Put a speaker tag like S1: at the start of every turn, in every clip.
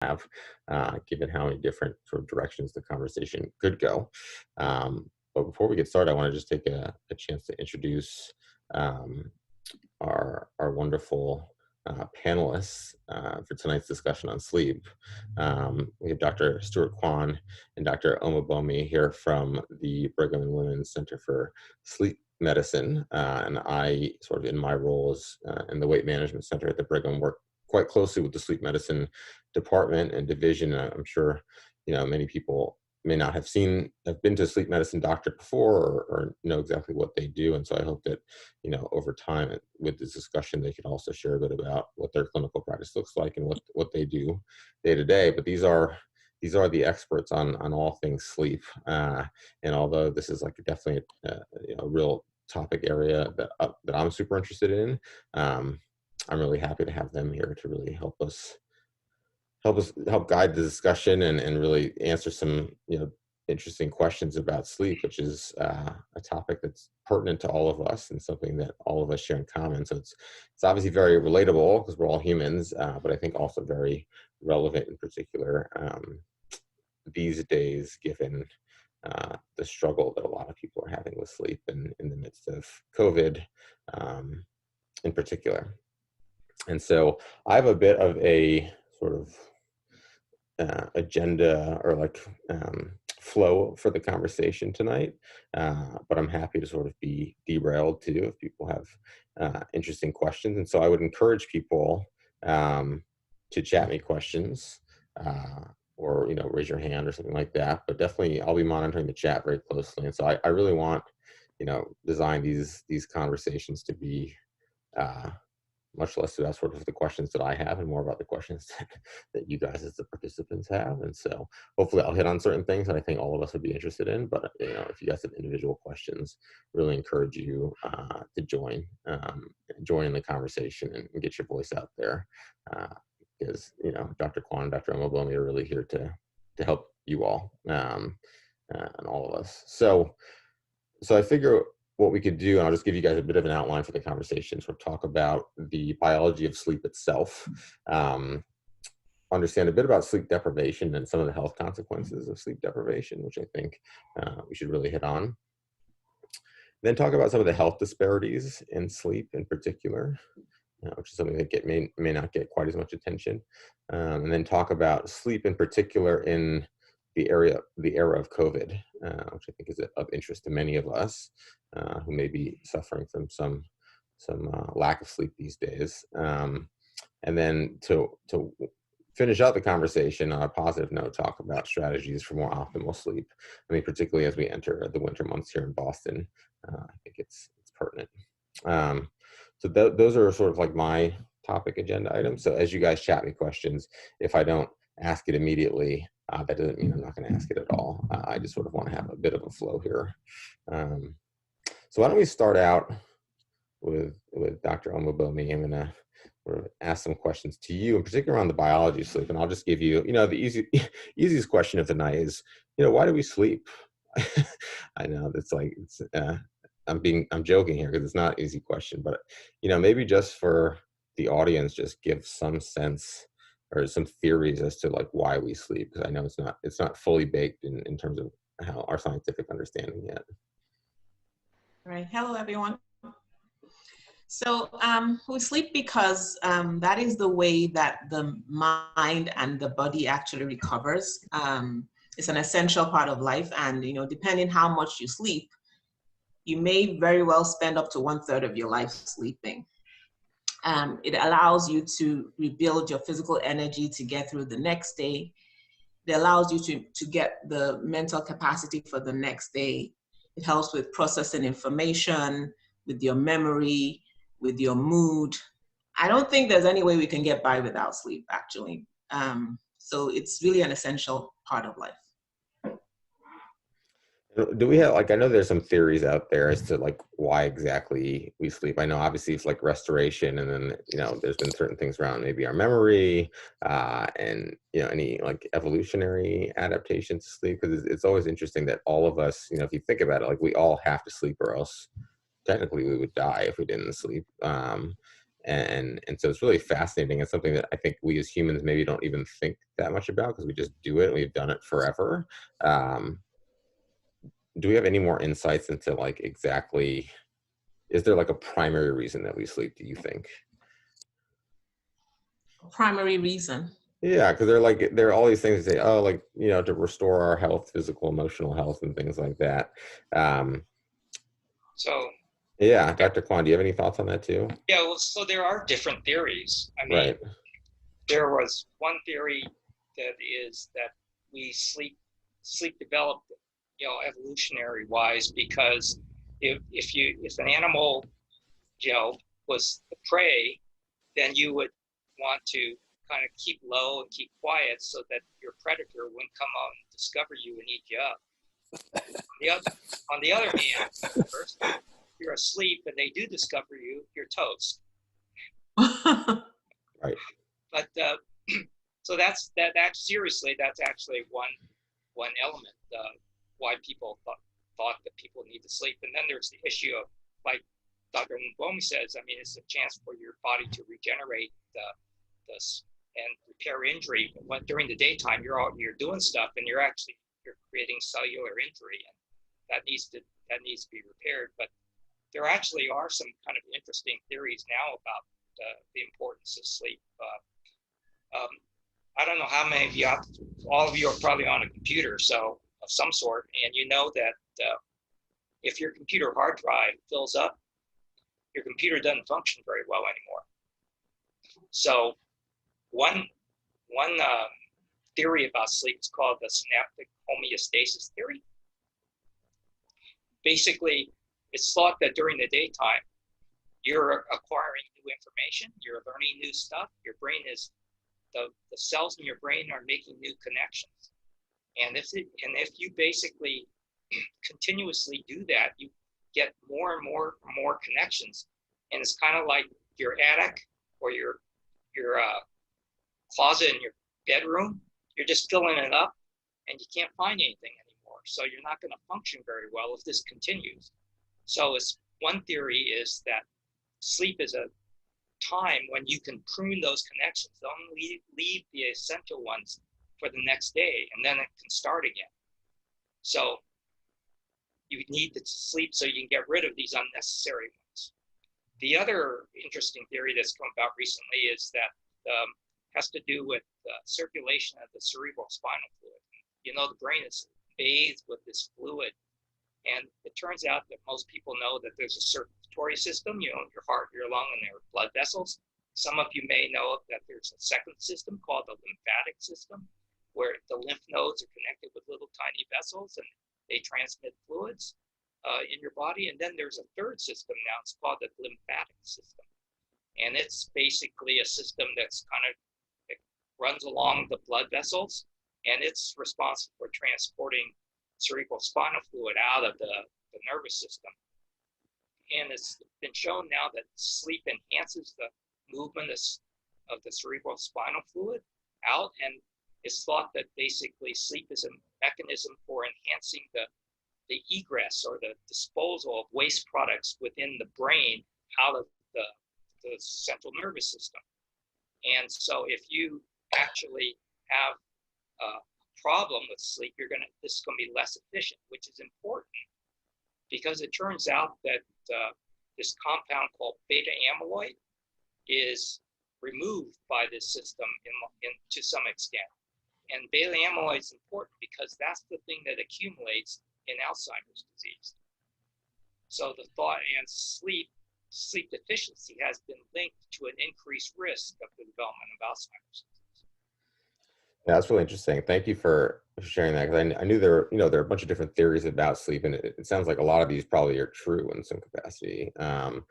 S1: have, given how many different sort of directions the conversation could go. But before we get started, I want to just take a chance to introduce um, our wonderful panelists for tonight's discussion on sleep. We have Dr. Stuart Quan and Dr. Omobomi here from the Brigham and Women's Center for Sleep Medicine, and I, sort of in my roles in the Weight Management Center at the Brigham, work quite closely with the sleep medicine department and division. I'm sure many people may not have been to a sleep medicine doctor before, or know exactly what they do. And so I hope that, over time with this discussion, they can also share a bit about what their clinical practice looks like and what they do day to day. But these are the experts on all things sleep. And although this is definitely a real topic area that I'm super interested in, I'm really happy to have them here to really help guide the discussion and really answer some interesting questions about sleep, which is a topic that's pertinent to all of us and something that all of us share in common. So it's obviously very relatable because we're all humans, but I think also very relevant in particular these days, given the struggle that a lot of people are having with sleep in the midst of COVID in particular. And so I have a bit of a sort of agenda or flow for the conversation tonight, but I'm happy to sort of be derailed too if people have interesting questions. And so I would encourage people to chat me questions or raise your hand or something like that. But definitely I'll be monitoring the chat very closely. And so I really want design these conversations to be much less about sort of the questions that I have and more about the questions that you guys as the participants have. And so hopefully I'll hit on certain things that I think all of us would be interested in. But if you guys have individual questions, really encourage you to join in the conversation and get your voice out there. Because Dr. Quan and Dr. Omobomi are really here to help you all and all of us. So I figure what we could do, and I'll just give you guys a bit of an outline for the conversation, sort of talk about the biology of sleep itself, understand a bit about sleep deprivation and some of the health consequences of sleep deprivation, which I think we should really hit on. Then talk about some of the health disparities in sleep in particular, which is something that may not get quite as much attention. And then talk about sleep in particular in the era of COVID, which I think is of interest to many of us who may be suffering from some lack of sleep these days. And then to finish out the conversation on a positive note, talk about strategies for more optimal sleep. I mean, particularly as we enter the winter months here in Boston, I think it's pertinent. So those are sort of my topic agenda items. So as you guys chat me questions, if I don't ask it immediately, that doesn't mean I'm not going to ask it at all. I just sort of want to have a bit of a flow here. So why don't we start out with Dr. Omobomi? I'm going to ask some questions to you, in particular on the biology of sleep. And I'll just give you, the easiest question of the night is, why do we sleep? I know that's I'm joking here because it's not an easy question, but maybe just for the audience, just give some sense or some theories as to why we sleep, because I know it's not fully baked in terms of how our scientific understanding yet.
S2: All right. Hello, everyone. So we sleep because that is the way that the mind and the body actually recovers. It's an essential part of life, and depending how much you sleep, you may very well spend up to 1/3 of your life sleeping. It allows you to rebuild your physical energy to get through the next day. It allows you to get the mental capacity for the next day. It helps with processing information, with your memory, with your mood. I don't think there's any way we can get by without sleep, actually. So it's really an essential part of life.
S1: Do we have, I know there's some theories out there as to why exactly we sleep. I know obviously it's restoration, and then, there's been certain things around maybe our memory and, any evolutionary adaptations to sleep, because it's always interesting that all of us, if you think about it, we all have to sleep or else technically we would die if we didn't sleep. And so it's really fascinating. It's something that I think we as humans maybe don't even think that much about because we just do it and we've done it forever. Um, do we have any more insights into like exactly, is there like a primary reason that we sleep, do you think?
S2: Primary reason.
S1: Yeah, because they're like, there are all these things that say, oh, like, you know, to restore our health, physical, emotional health, and things like that. Um,
S3: So,
S1: yeah, Dr. Quan, do you have any thoughts on that too?
S3: yeah, well, so there are different theories. I mean,
S1: Right.
S3: there was one theory that is that we sleep developed, you know, evolutionary wise, because if an animal, you know, was the prey, then you would want to kind of keep low and keep quiet so that your predator wouldn't come out and discover you and eat you up. On the other hand, first, if you're asleep and they do discover you, you're toast.
S1: Right.
S3: But so that's that. Seriously, that's actually one element why people thought that people need to sleep. And then there's the issue of, like Dr. Omobomi says, I mean, it's a chance for your body to regenerate this and repair injury. But when, during the daytime, you're doing stuff and you're creating cellular injury, and that needs to be repaired. But there actually are some kind of interesting theories now about the importance of sleep. I don't know how many of you, all of you are probably on a computer, so of some sort, and you know that if your computer hard drive fills up, your computer doesn't function very well anymore. So one theory about sleep is called the synaptic homeostasis theory. Basically, it's thought that during the daytime, you're acquiring new information, you're learning new stuff, your brain is, the cells in your brain are making new connections. And if you basically continuously do that, you get more and more connections. And it's kind of like your attic or your closet in your bedroom. You're just filling it up and you can't find anything anymore. So you're not going to function very well if this continues. So one theory is that sleep is a time when you can prune those connections. Don't leave the essential ones for the next day, and then it can start again. So you need to sleep so you can get rid of these unnecessary ones. The other interesting theory that's come about recently is that has to do with circulation of the cerebral spinal fluid. You know, the brain is bathed with this fluid, and it turns out that most people know that there's a circulatory system, you know, your heart, your lung, and their blood vessels. Some of you may know that there's a second system called the lymphatic system, where the lymph nodes are connected with little tiny vessels and they transmit fluids in your body. And then there's a third system now, it's called the lymphatic system. And it's basically a system that's it runs along the blood vessels, and it's responsible for transporting cerebral spinal fluid out of the nervous system. And it's been shown now that sleep enhances the movement of the cerebral spinal fluid out, and it's thought that basically sleep is a mechanism for enhancing the egress or the disposal of waste products within the brain out of the central nervous system. And so if you actually have a problem with sleep, this is going to be less efficient, which is important because it turns out that this compound called beta amyloid is removed by this system to some extent. And beta amyloid is important because that's the thing that accumulates in Alzheimer's disease. So the thought and sleep deficiency has been linked to an increased risk of the development of Alzheimer's disease.
S1: Yeah, that's really interesting. Thank you for sharing that, because I knew there are a bunch of different theories about sleep, and it sounds like a lot of these probably are true in some capacity. So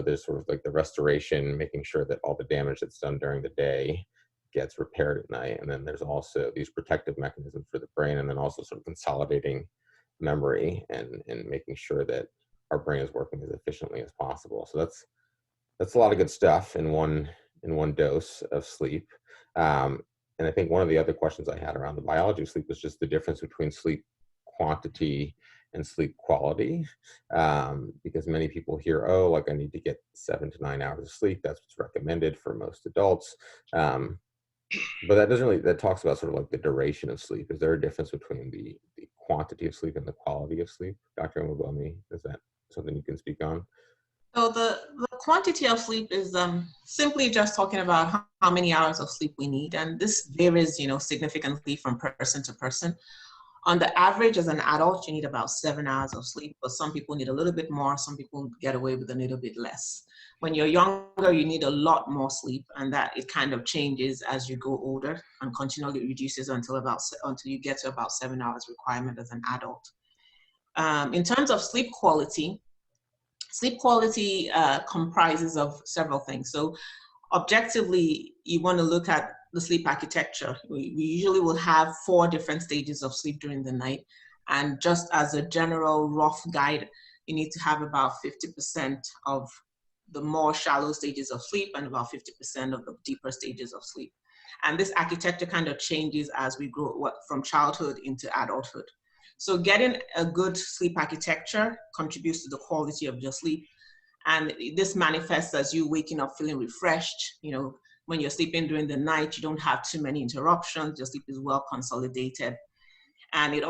S1: there's sort of like the restoration, making sure that all the damage that's done during the day gets repaired at night, and then there's also these protective mechanisms for the brain, and then also sort of consolidating memory and making sure that our brain is working as efficiently as possible. So that's a lot of good stuff in one dose of sleep. And I think one of the other questions I had around the biology of sleep was just the difference between sleep quantity and sleep quality, because many people hear, oh, like I need to get 7 to 9 hours of sleep. That's what's recommended for most adults. But that doesn't really, that talks about sort of like the duration of sleep. Is there a difference between the quantity of sleep and the quality of sleep? Dr. Omobomi, is that something you can speak on?
S2: So the quantity of sleep is simply just talking about how many hours of sleep we need. And this varies, significantly from person to person. On the average, as an adult, you need about 7 hours of sleep, but some people need a little bit more. Some people get away with a little bit less. When you're younger, you need a lot more sleep, and that it kind of changes as you go older and continually reduces until you get to about 7 hours requirement as an adult. In terms of sleep quality comprises of several things. So objectively, you want to look at the sleep architecture. We usually will have 4 different stages of sleep during the night. And just as a general rough guide, you need to have about 50% of the more shallow stages of sleep and about 50% of the deeper stages of sleep. And this architecture kind of changes as we grow from childhood into adulthood. So getting a good sleep architecture contributes to the quality of your sleep. And this manifests as you waking up feeling refreshed. When you're sleeping during the night, you don't have too many interruptions. Your sleep is well consolidated. And it's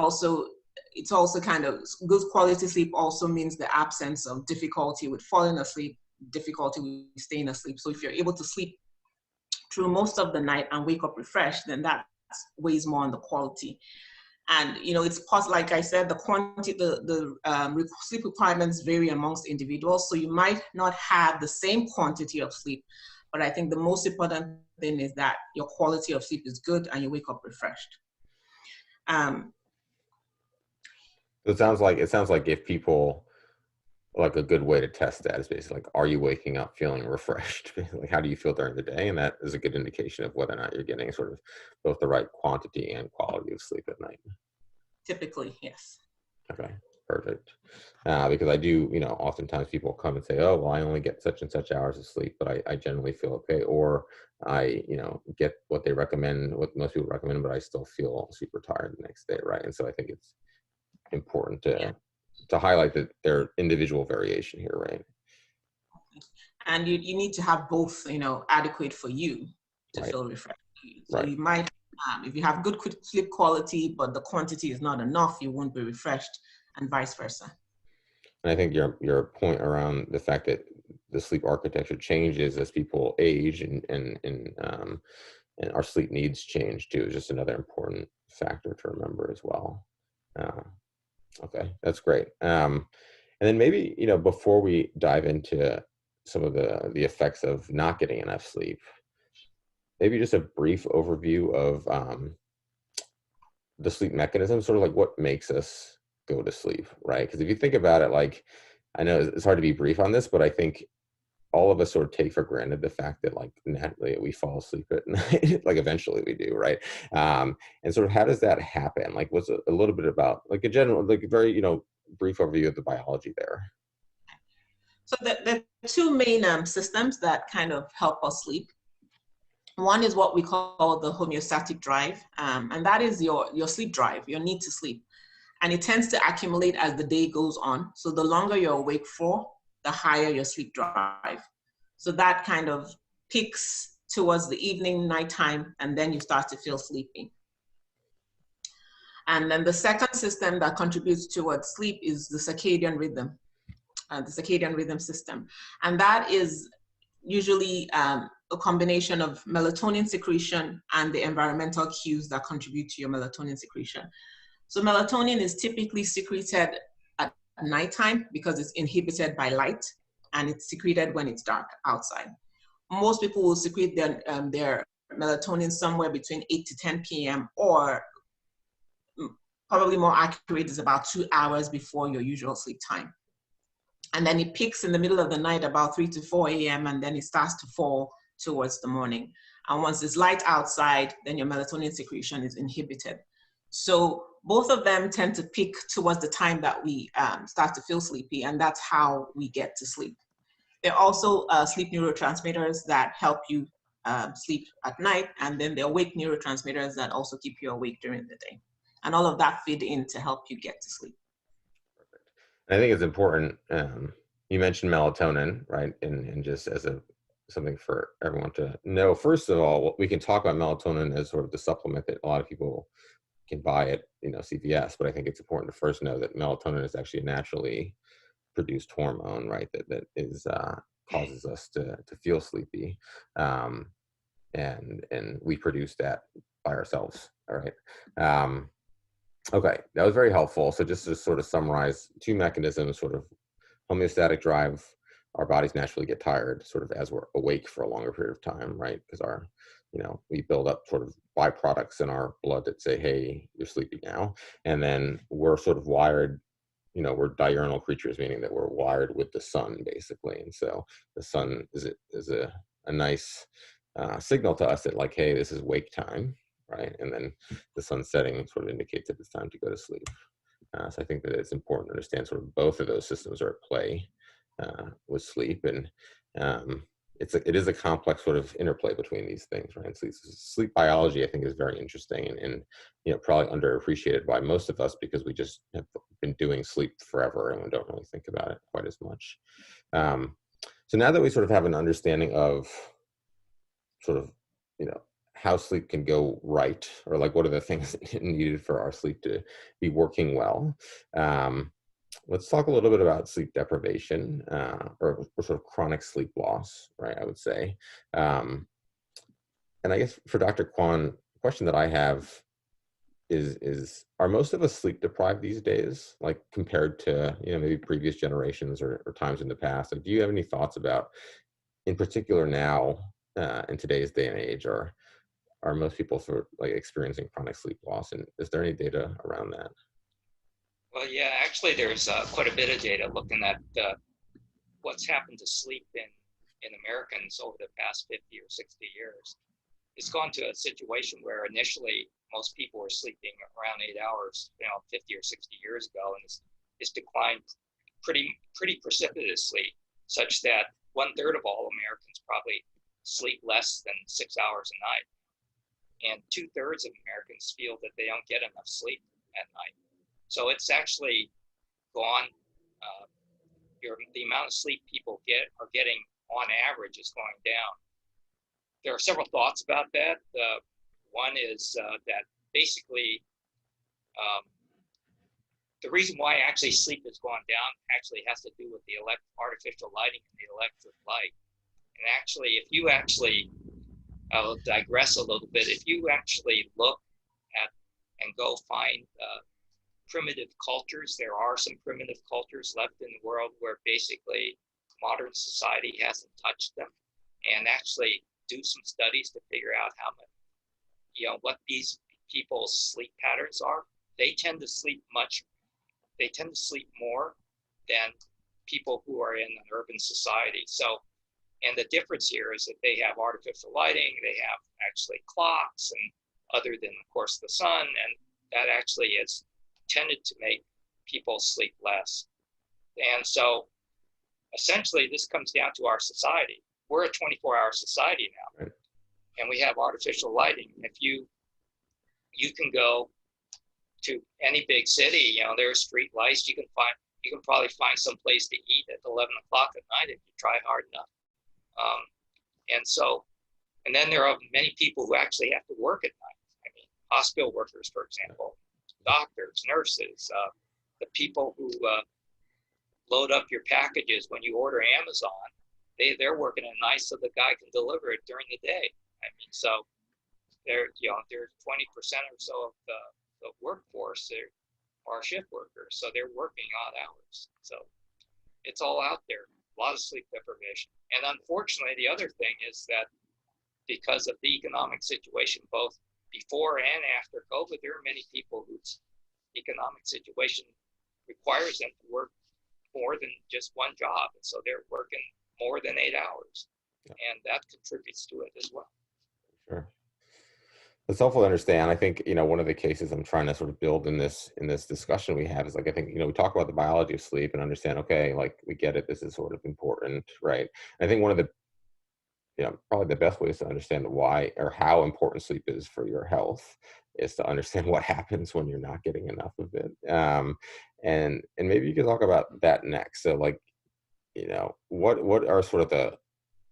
S2: also kind of good quality sleep also means the absence of difficulty with falling asleep, difficulty with staying asleep. So if you're able to sleep through most of the night and wake up refreshed, then that weighs more on the quality. And it's possible, like I said, the quantity, the sleep requirements vary amongst individuals. So you might not have the same quantity of sleep, but I think the most important thing is that your quality of sleep is good and you wake up refreshed.
S1: It sounds like if people, like a good way to test that is basically like, are you waking up feeling refreshed? Like, how do you feel during the day? And that is a good indication of whether or not you're getting sort of both the right quantity and quality of sleep at night.
S2: Typically, yes.
S1: Okay, perfect. Because I do, oftentimes people come and say, oh, well, I only get such and such hours of sleep, but I generally feel okay. Or I, get what they recommend, what most people recommend, but I still feel super tired the next day, right? And so I think it's important to highlight that there individual variation here, right?
S2: And you need to have both, adequate for you to
S1: Right.
S2: feel refreshed. So
S1: Right.
S2: you might, if you have good sleep quality, but the quantity is not enough, you won't be refreshed, and vice versa.
S1: And I think your point around the fact that the sleep architecture changes as people age and our sleep needs change too is just another important factor to remember as well. Okay, that's great. And then maybe, before we dive into some of the effects of not getting enough sleep, maybe just a brief overview of the sleep mechanism, sort of like what makes us go to sleep, right? Because if you think about it, like, I know it's hard to be brief on this, but I think all of us sort of take for granted the fact that like naturally we fall asleep at night, like eventually we do, right? And sort of how does that happen? Like, what's a little bit about like a general, like a very, brief overview of the biology there.
S2: So the 2 main systems that kind of help us sleep. One is what we call the homeostatic drive, and that is your sleep drive, your need to sleep. And it tends to accumulate as the day goes on. So the longer you're awake for, the higher your sleep drive. So that kind of peaks towards the evening, nighttime, and then you start to feel sleepy. And then the second system that contributes towards sleep is the circadian rhythm, the circadian rhythm system. And that is usually a combination of melatonin secretion and the environmental cues that contribute to your melatonin secretion. So melatonin is typically secreted at nighttime because it's inhibited by light, and it's secreted when it's dark outside. Most people will secrete their melatonin somewhere between 8 to 10 p.m. or probably more accurate is about 2 hours before your usual sleep time. And then it peaks in the middle of the night about 3 to 4 a.m. and then it starts to fall towards the morning. And once it's light outside, then your melatonin secretion is inhibited. So both of them tend to peak towards the time that we start to feel sleepy, and that's how we get to sleep. There are also sleep neurotransmitters that help you sleep at night, and then there are wake neurotransmitters that also keep you awake during the day. And all of that feed in to help you get to sleep.
S1: I think it's important. You mentioned melatonin, right? And just as something for everyone to know. First of all, we can talk about melatonin as sort of the supplement that a lot of people can buy at, CVS. But I think it's important to first know that melatonin is actually a naturally produced hormone, right? That is causes us to feel sleepy, and we produce that by ourselves. All right. Okay, that was very helpful. So just to sort of summarize, two mechanisms: sort of homeostatic drive. Our bodies naturally get tired sort of as we're awake for a longer period of time, right? Because we build up sort of byproducts in our blood that say, hey, you're sleepy now. And then we're sort of wired, we're diurnal creatures, meaning that we're wired with the sun, basically. And so the sun is a nice signal to us that, like, hey, this is wake time, right? And then the sun setting sort of indicates that it's time to go to sleep. So I think that it's important to understand sort of both of those systems are at play with sleep, and it is a complex sort of interplay between these things, right? Sleep biology, I think, is very interesting, and probably underappreciated by most of us because we just have been doing sleep forever and we don't really think about it quite as much. So now that we sort of have an understanding of sort of how sleep can go right, or like what are the things needed for our sleep to be working well. Let's talk a little bit about sleep deprivation, or sort of chronic sleep loss, right? I would say. And I guess for Dr. Quan, the question that I have is are most of us sleep deprived these days, like compared to maybe previous generations or times in the past? Like, do you have any thoughts about, in particular now, in today's day and age, or are most people sort of like experiencing chronic sleep loss, and is there any data around that?
S3: Well, yeah, actually, there's quite a bit of data looking at what's happened to sleep in Americans over the past 50 or 60 years. It's gone to a situation where initially most people were sleeping around 8 hours, 50 or 60 years ago, and it's declined pretty precipitously, such that 1/3 of all Americans probably sleep less than 6 hours a night, and 2/3 of Americans feel that they don't get enough sleep at night. So it's actually gone. The amount of sleep people are getting on average is going down. There are several thoughts about that. One is that basically the reason why actually sleep has gone down actually has to do with the artificial lighting and the electric light. And actually, if you actually, I'll digress a little bit, if you actually look at and go find primitive cultures, there are some primitive cultures left in the world where basically modern society hasn't touched them, and actually do some studies to figure out how much, what these people's sleep patterns are. They tend to sleep more than people who are in an urban society. So, and the difference here is that they have artificial lighting, they have actually clocks, and other than, of course, the sun, and that actually has tended to make people sleep less. And so essentially this comes down to our society. We're a 24-hour society now, right? And we have artificial lighting. If you can go to any big city, there's street lights. You can probably find some place to eat at 11 o'clock at night if you try hard enough. And then there are many people who actually have to work at night. I mean, hospital workers, for example, doctors, nurses, the people who load up your packages when you order Amazon. They're working at night so the guy can deliver it during the day. I mean, so they're 20% or so of the workforce are shift workers, so they're working odd hours. So it's all out there. A lot of sleep deprivation. And unfortunately, the other thing is that because of the economic situation, both before and after COVID, there are many people whose economic situation requires them to work more than just one job. And so they're working more than 8 hours. And that contributes to it as well.
S1: Sure. It's helpful to understand. I think, one of the cases I'm trying to sort of build in this discussion we have is, like, I think, we talk about the biology of sleep and understand, okay, like, we get it. This is sort of important, right? I think one of the probably the best way is to understand why or how important sleep is for your health is to understand what happens when you're not getting enough of it. And maybe you can talk about that next. So like, what are sort of the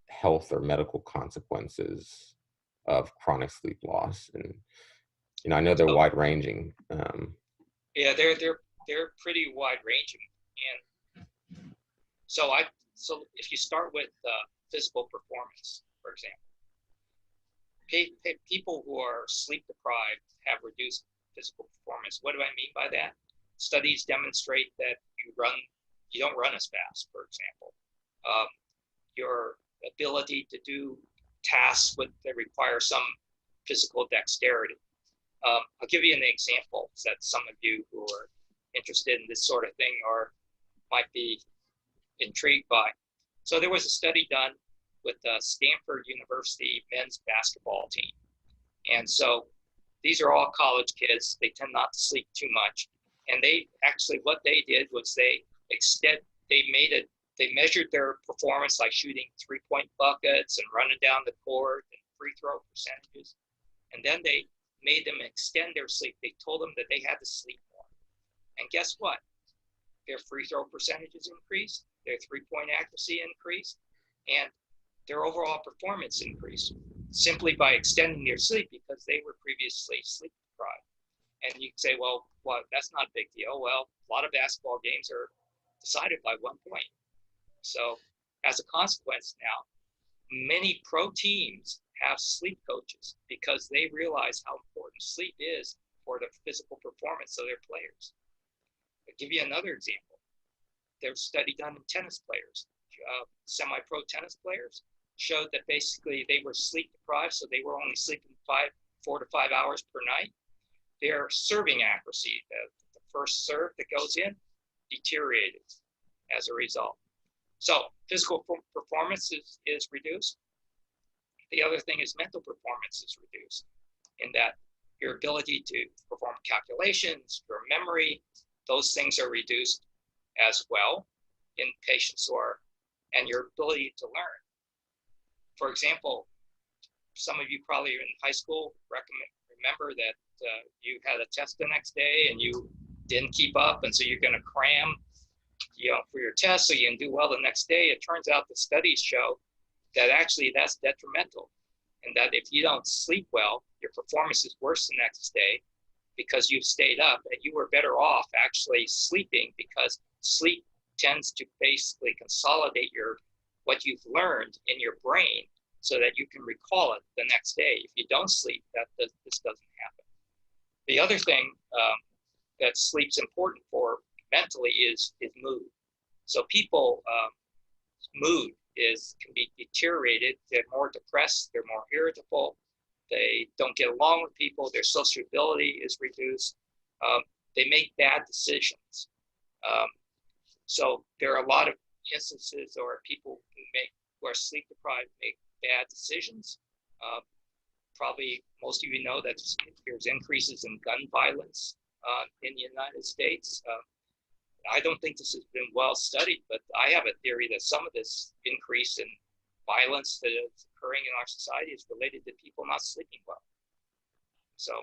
S1: health or medical consequences of chronic sleep loss? And, I know they're
S3: So,
S1: wide ranging.
S3: yeah, they're pretty wide ranging. And so if you start with physical performance, for example, people who are sleep deprived have reduced physical performance. What do I mean by that? Studies demonstrate that you don't run as fast, for example. Your ability to do tasks that require some physical dexterity. I'll give you an example that some of you who are interested in this sort of thing or might be intrigued by. So there was a study done with the Stanford University men's basketball team. And so these are all college kids. They tend not to sleep too much. And what they did was they measured their performance, like shooting 3-point buckets and running down the court and free throw percentages. And then they made them extend their sleep. They told them that they had to sleep more. And guess what? Their free throw percentages increased, their 3-point accuracy increased, and their overall performance increased simply by extending their sleep because they were previously sleep deprived. And you can say, well, that's not a big deal. Well, a lot of basketball games are decided by 1 point. So as a consequence now, many pro teams have sleep coaches because they realize how important sleep is for the physical performance of their players. I'll give you another example. There's a study done in tennis players. Semi-pro tennis players showed that basically they were sleep deprived, so they were only sleeping 4 to 5 hours per night. Their serving accuracy, the first serve that goes in, deteriorated as a result. So physical performance is reduced. The other thing is mental performance is reduced in that your ability to perform calculations, your memory, those things are reduced as well in patients and your ability to learn. For example, some of you probably in high school remember that you had a test the next day and you didn't keep up, and so you're going to cram for your test so you can do well the next day. It turns out the studies show that actually that's detrimental, and that if you don't sleep well, your performance is worse the next day because you've stayed up, and you were better off actually sleeping because sleep tends to basically consolidate what you've learned in your brain so that you can recall it the next day. If you don't sleep, this doesn't happen. The other thing that sleep's important for mentally is mood. So people, mood can be deteriorated. They're more depressed, they're more irritable, they don't get along with people, their sociability is reduced, they make bad decisions. So there are a lot of instances or people who are sleep deprived make bad decisions. Probably most of you know that there's increases in gun violence in the United States. I don't think this has been well studied, but I have a theory that some of this increase in violence that is occurring in our society is related to people not sleeping well. So,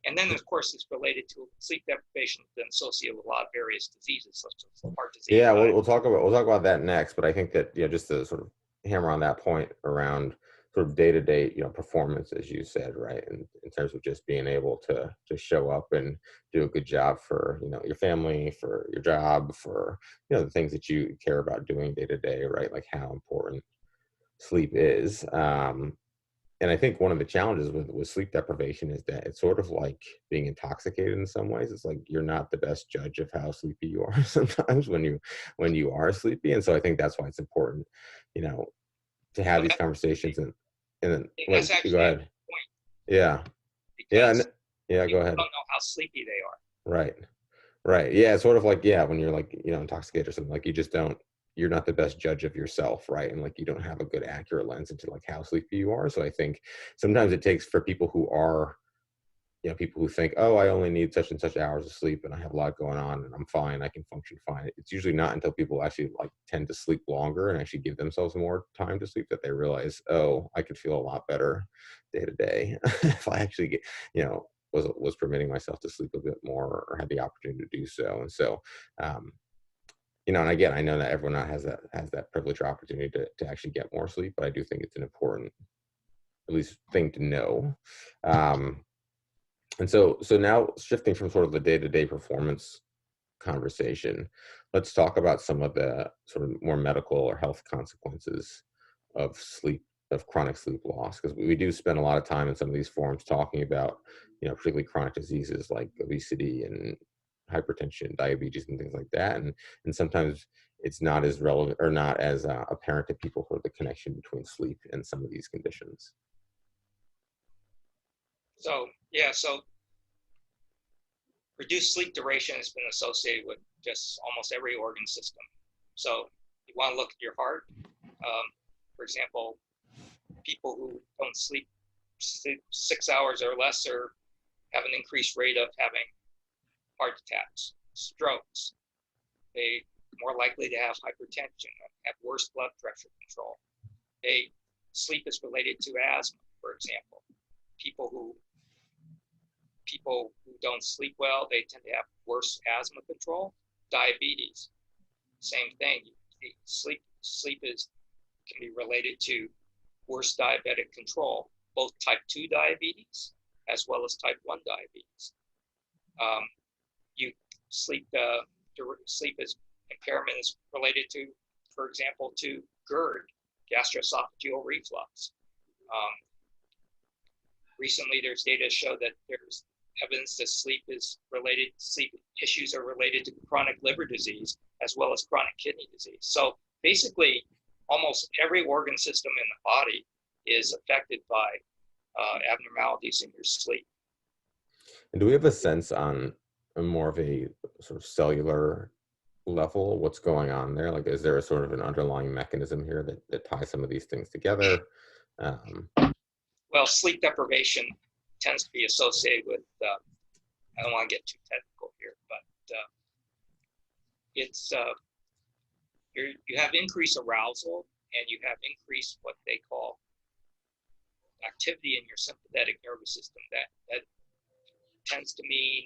S3: and then of course it's related to sleep deprivation and associated with a lot of various diseases such as heart disease.
S1: Yeah, we'll talk about that next, but I think that just to sort of hammer on that point around sort of day-to-day performance, as you said, right, in terms of just being able to show up and do a good job for your family, for your job, for the things that you care about doing day to day, right, like how important sleep is. And I think one of the challenges with sleep deprivation is that it's sort of like being intoxicated in some ways. It's like you're not the best judge of how sleepy you are sometimes when you are sleepy. And so I think that's why it's important, to have these conversations and then
S3: that's actually
S1: go ahead.
S3: Point.
S1: Yeah.
S3: Because
S1: yeah, go ahead.
S3: Don't know how sleepy they are.
S1: Right. Yeah. It's sort of like, when you're like, intoxicated or something, like you're not the best judge of yourself, right? And like you don't have a good accurate lens into like how sleepy you are. So I think sometimes it takes for people who are people who think, oh, I only need such and such hours of sleep and I have a lot going on and I'm fine, I can function fine. It's usually not until people actually like tend to sleep longer and actually give themselves more time to sleep that they realize, oh, I could feel a lot better day to day if I actually get, was permitting myself to sleep a bit more or had the opportunity to do so. And so, and again, I know that everyone not has that privilege or opportunity to actually get more sleep, but I do think it's an important, at least, thing to know. And so now shifting from sort of the day-to-day performance conversation, let's talk about some of the sort of more medical or health consequences of chronic sleep loss, because we do spend a lot of time in some of these forums talking about, particularly chronic diseases like obesity and hypertension, diabetes, and things like that. And sometimes it's not as relevant or not as apparent to people for the connection between sleep and some of these conditions.
S3: So reduced sleep duration has been associated with just almost every organ system. So you want to look at your heart. For example, people who don't sleep 6 hours or less have an increased rate of having heart attacks, strokes. They're more likely to have hypertension, have worse blood pressure control. Sleep is related to asthma, for example. People who don't sleep well, they tend to have worse asthma control. Diabetes, same thing. Sleep can be related to worse diabetic control, both type 2 diabetes as well as type 1 diabetes. Sleep impairment is related to, for example, to GERD, gastroesophageal reflux. Recently, there's data show that there's evidence that sleep issues are related to chronic liver disease as well as chronic kidney disease. So basically, almost every organ system in the body is affected by abnormalities in your sleep.
S1: And do we have a sense on more of a sort of cellular level what's going on there? Like, is there a sort of an underlying mechanism here that ties some of these things together?
S3: Well, sleep deprivation tends to be associated with, I don't want to get too technical here, but it's, you have increased arousal and you have increased what they call activity in your sympathetic nervous system. That tends to mean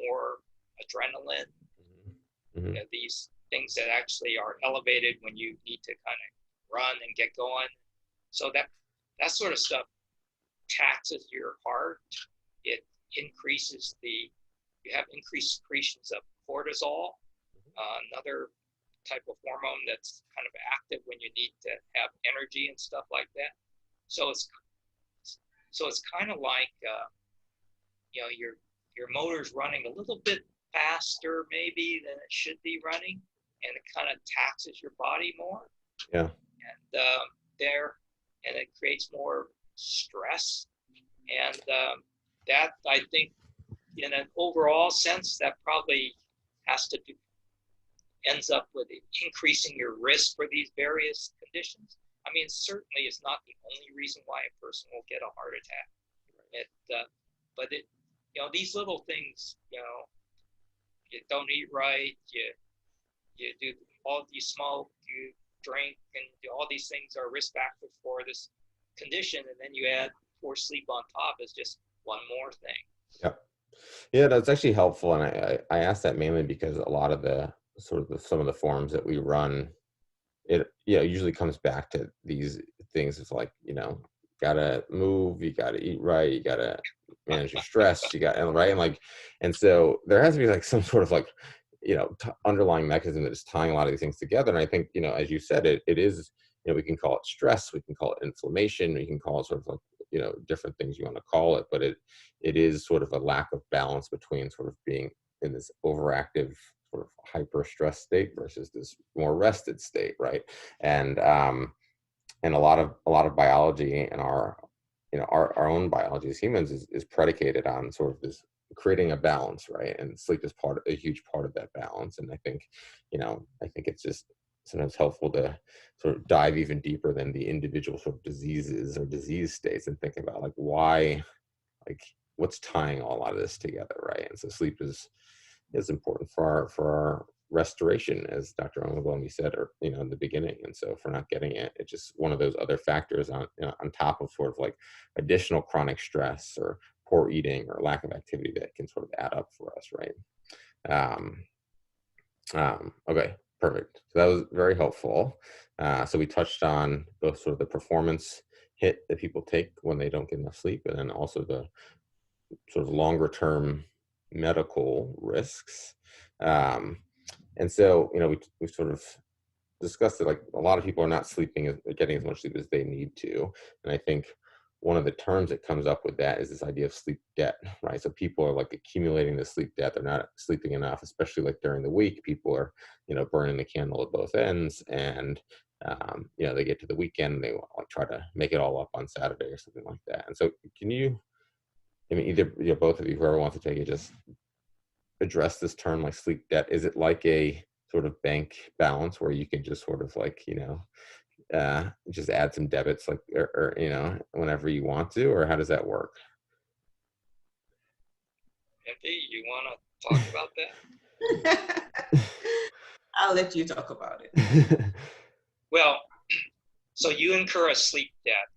S3: more adrenaline, these things that actually are elevated when you need to kind of run and get going. So that sort of stuff taxes your heart. It increases you have increased secretions of cortisol, another type of hormone that's kind of active when you need to have energy and stuff like that. So it's kind of like your motor's running a little bit faster maybe than it should be running, and it kind of taxes your body more.
S1: Yeah.
S3: And it creates more stress, and that, I think, in an overall sense, that probably ends up with increasing your risk for these various conditions. I mean, certainly it's not the only reason why a person will get a heart attack. But these little things, you don't eat right, you do you smoke, you drink, and all these things are risk factors for this condition, and then you add poor sleep on top as just one more thing.
S1: Yeah, that's actually helpful, and I asked that mainly because a lot of the some of the forums that we run, it usually comes back to these things. It's like, gotta move, you gotta eat right, you gotta manage your stress, and so there has to be like some sort of like underlying mechanism that is tying a lot of these things together. And I think, as you said, it is, we can call it stress, we can call it inflammation, we can call it sort of like, different things you want to call it, but it is sort of a lack of balance between sort of being in this overactive sort of hyper stress state versus this more rested state, right? And a lot of biology and our own biology as humans is predicated on sort of this creating a balance, right? And sleep is a huge part of that balance. And I think it's just sometimes helpful to sort of dive even deeper than the individual sort of diseases or disease states and think about like why, like what's tying a lot of this together, right? And so sleep is important for our restoration, as Dr. Omobomi said, or in the beginning. And so if we're not getting it, it's just one of those other factors on on top of sort of like additional chronic stress or poor eating or lack of activity that can sort of add up for us, right? Okay, perfect. So that was very helpful. So we touched on both sort of the performance hit that people take when they don't get enough sleep, and then also the sort of longer term medical risks. And so, we sort of discussed it, like a lot of people are not getting as much sleep as they need to. And I think one of the terms that comes up with that is this idea of sleep debt, right? So people are like accumulating the sleep debt. They're not sleeping enough, especially like during the week. People are, burning the candle at both ends. And, they get to the weekend and they like try to make it all up on Saturday or something like that. And so can you, either, both of you, whoever wants to take it, just address this term like sleep debt? Is it like a sort of bank balance where you can just sort of like, just add some debits like, or whenever you want to, or how does that work?
S3: Andy, you want to talk about that?
S2: I'll let you talk about it.
S3: Well, so you incur a sleep debt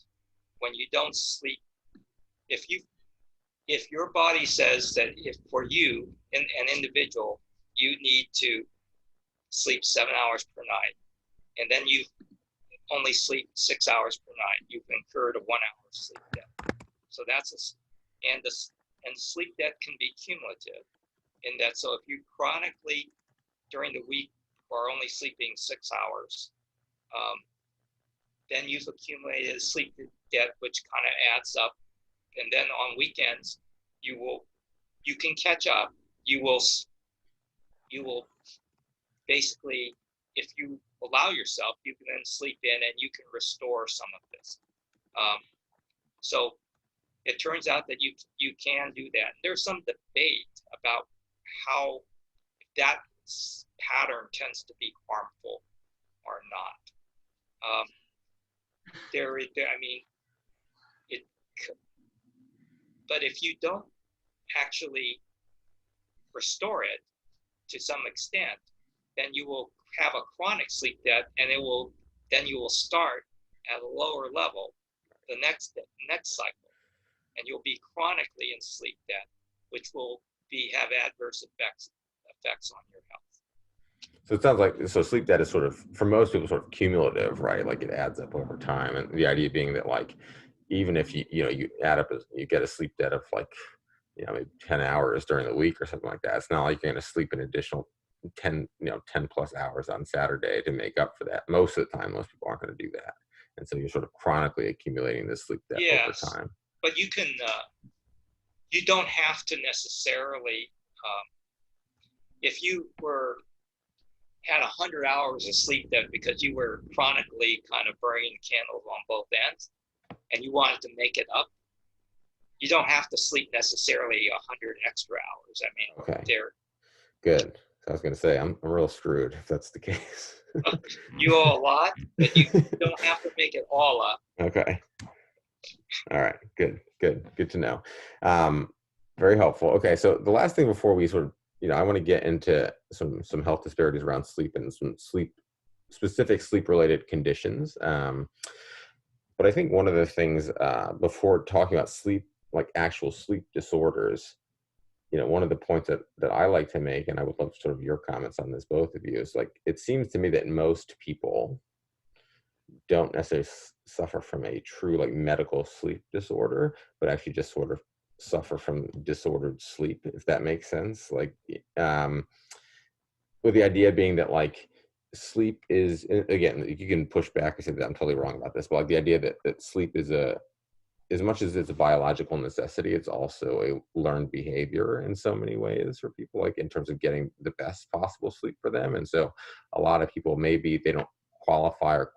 S3: when you don't sleep. If your body says that if for you, an individual, you need to sleep 7 hours per night, and then you only sleep 6 hours per night, you've incurred a 1 hour sleep debt. So and the sleep debt can be cumulative in that. So if you chronically during the week are only sleeping 6 hours, then you've accumulated a sleep debt, which kind of adds up. And then on weekends, you can catch up. You will basically, if you allow yourself, you can then sleep in and you can restore some of this. So it turns out that you can do that. There's some debate about how that pattern tends to be harmful or not. But if you don't actually restore it to some extent, then you will have a chronic sleep debt, and then you will start at a lower level the next cycle, and you'll be chronically in sleep debt, which will have adverse effects on your health.
S1: So it sounds like, sleep debt is sort of, for most people, sort of cumulative, right? Like it adds up over time. And the idea being that like, even if you add up, you get a sleep debt of like, maybe 10 hours during the week or something like that. It's not like you're going to sleep an additional 10 plus hours on Saturday to make up for that. Most of the time, most people aren't going to do that. And so you're sort of chronically accumulating this sleep debt over time.
S3: But you can, you don't have to necessarily, if you had 100 hours of sleep debt because you were chronically kind of burning candles on both ends and you wanted to make it up, you don't have to sleep necessarily 100 extra hours. I mean,
S1: okay. Good. So I was going to say, I'm real screwed if that's the case.
S3: You owe a lot, but you don't have to make it all up.
S1: Okay. All right. Good to know. Very helpful. Okay. So the last thing before we sort of, I want to get into some health disparities around sleep and some specific sleep related conditions. But I think one of the things before talking about sleep, like actual sleep disorders, one of the points that I like to make, and I would love sort of your comments on this, both of you, is like, it seems to me that most people don't necessarily suffer from a true like medical sleep disorder, but actually just sort of suffer from disordered sleep, if that makes sense. Like, with the idea being that like sleep is, again, you can push back and say that I'm totally wrong about this, but like the idea that sleep is as much as it's a biological necessity, it's also a learned behavior in so many ways for people, like in terms of getting the best possible sleep for them. And so a lot of people, maybe they don't qualify or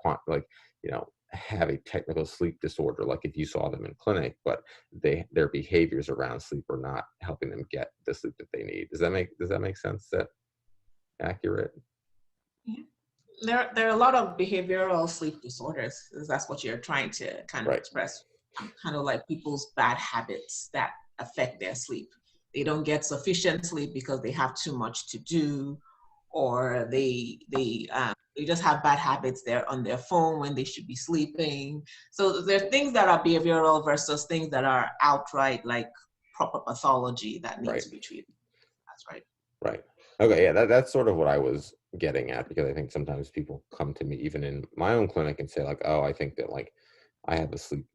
S1: have a technical sleep disorder, like if you saw them in clinic, but their behaviors around sleep are not helping them get the sleep that they need. Does that make sense? Is that accurate?
S2: Yeah. There are a lot of behavioral sleep disorders. That's what you're trying to kind of express. Kind of like people's bad habits that affect their sleep. They don't get sufficient sleep because they have too much to do, or they just have bad habits. They're on their phone when they should be sleeping. So there are things that are behavioral versus things that are outright like proper pathology that needs to be treated. That's right.
S1: Right. Okay. Yeah, that's sort of what I was getting at, because I think sometimes people come to me even in my own clinic and say like, oh, I think that like I have a sleep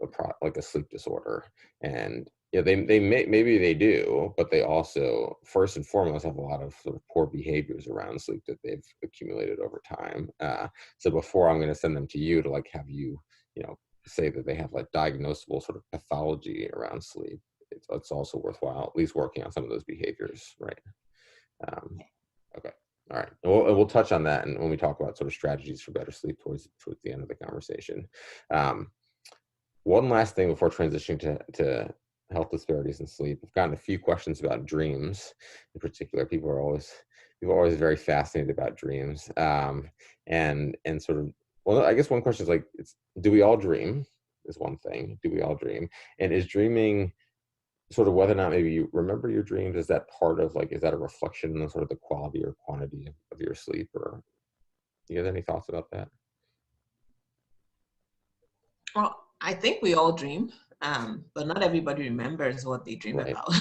S1: disorder, and maybe they do, but they also first and foremost have a lot of sort of poor behaviors around sleep that they've accumulated over time. So before I'm going to send them to you to like have you, say that they have like diagnosable sort of pathology around sleep, it's also worthwhile at least working on some of those behaviors, right? Okay. All right. We'll touch on that, and when we talk about sort of strategies for better sleep towards the end of the conversation. One last thing before transitioning to health disparities in sleep. I've gotten a few questions about dreams in particular. People are always very fascinated about dreams. And sort of, well, I guess one question is like, do we all dream? Is one thing. Do we all dream? And is dreaming sort of whether or not maybe you remember your dreams, is that part of like, is that a reflection on sort of the quality or quantity of your sleep? Or do you have any thoughts about that?
S2: Well, I think we all dream, but not everybody remembers what they dream
S1: Right.
S2: about.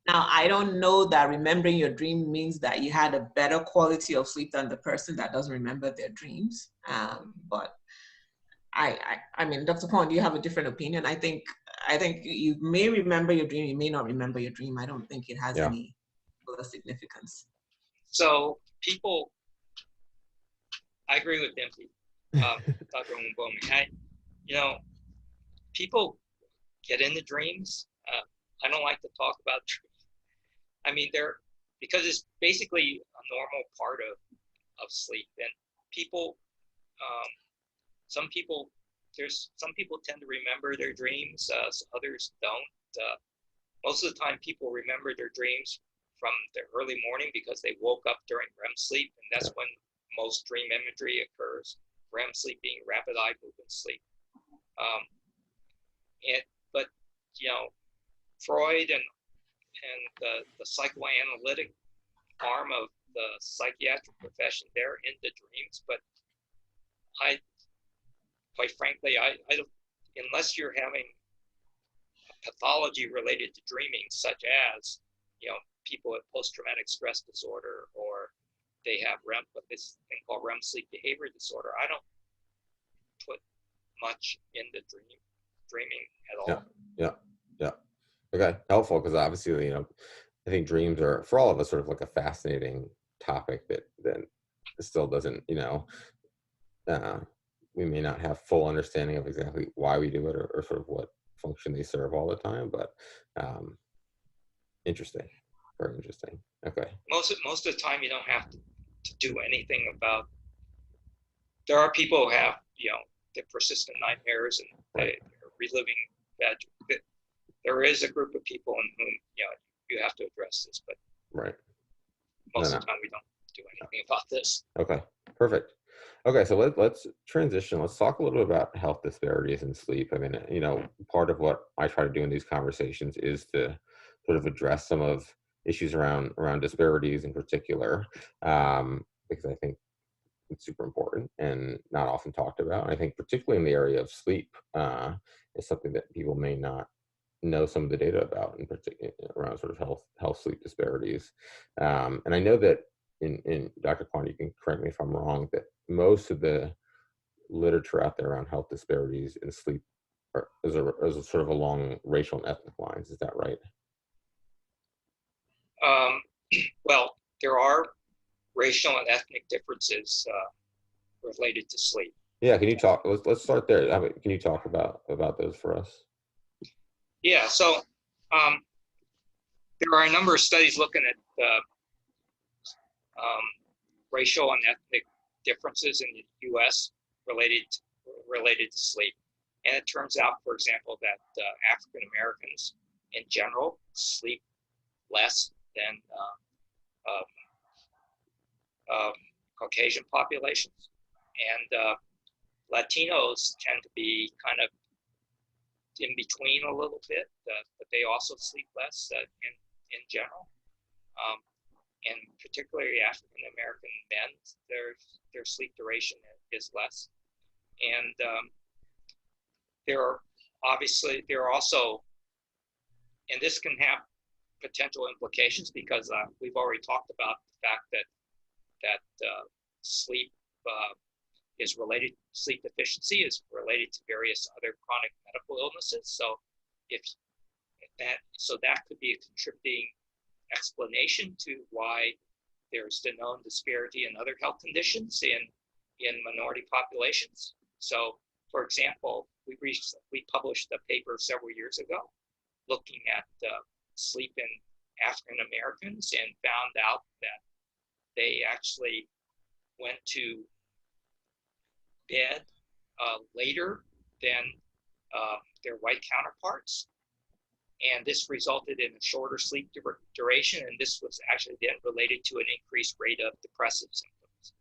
S2: Now, I don't know that remembering your dream means that you had a better quality of sleep than the person that doesn't remember their dreams. But I mean, Dr. Quan, do you have a different opinion? I think you may remember your dream, you may not remember your dream. I don't think it has any other significance.
S3: So I agree with Dimple, Dr. Omobomi. People get into dreams. I don't like to talk about dreams. I mean, because it's basically a normal part of sleep, and people, some people tend to remember their dreams, others don't. Most of the time, people remember their dreams from the early morning because they woke up during REM sleep, and that's when most dream imagery occurs. REM sleep being rapid eye movement sleep. But Freud and the psychoanalytic arm of the psychiatric profession, they're into dreams. But quite frankly, I don't, unless you're having a pathology related to dreaming, such as people with post-traumatic stress disorder, or they have this thing called REM sleep behavior disorder, I don't put much into dreaming at all.
S1: Yeah. Okay, helpful, because obviously, I think dreams are, for all of us, sort of like a fascinating topic that still doesn't, we may not have full understanding of exactly why we do it, or sort of what function they serve all the time, but interesting, very interesting. Okay.
S3: Most of the time, you don't have to do anything about. There are people who have the persistent nightmares and they're reliving bad. There is a group of people in whom you have to address this, but most of the time we don't do anything about this.
S1: Okay, perfect. Okay, so let's transition. Let's talk a little bit about health disparities in sleep. I mean, part of what I try to do in these conversations is to sort of address some of issues around disparities in particular, because I think it's super important and not often talked about. And I think particularly in the area of sleep is something that people may not know some of the data about, in particular around sort of health sleep disparities. And I know that in Dr. Quan, you can correct me if I'm wrong, that most of the literature out there around health disparities in sleep is sort of along racial and ethnic lines. Is that right?
S3: Well, there are racial and ethnic differences related to sleep.
S1: Yeah, can you talk? Let's start there. Can you talk about those for us?
S3: Yeah, so there are a number of studies looking at racial and ethnic differences in the U.S. related to sleep, and it turns out, for example, that African Americans in general sleep less than Caucasian populations, and Latinos tend to be kind of in between a little bit, but they also sleep less in general. And particularly African American men, their sleep duration is less. And there are also, and this can have potential implications because we've already talked about the fact that sleep deficiency is related to various other chronic medical illnesses. So that could be a contributing explanation to why there's the known disparity in other health conditions in minority populations. So, for example, we published a paper several years ago looking at sleep in African Americans and found out that they actually went to bed later than their white counterparts. And this resulted in a shorter sleep duration, and this was actually then related to an increased rate of depressive symptoms.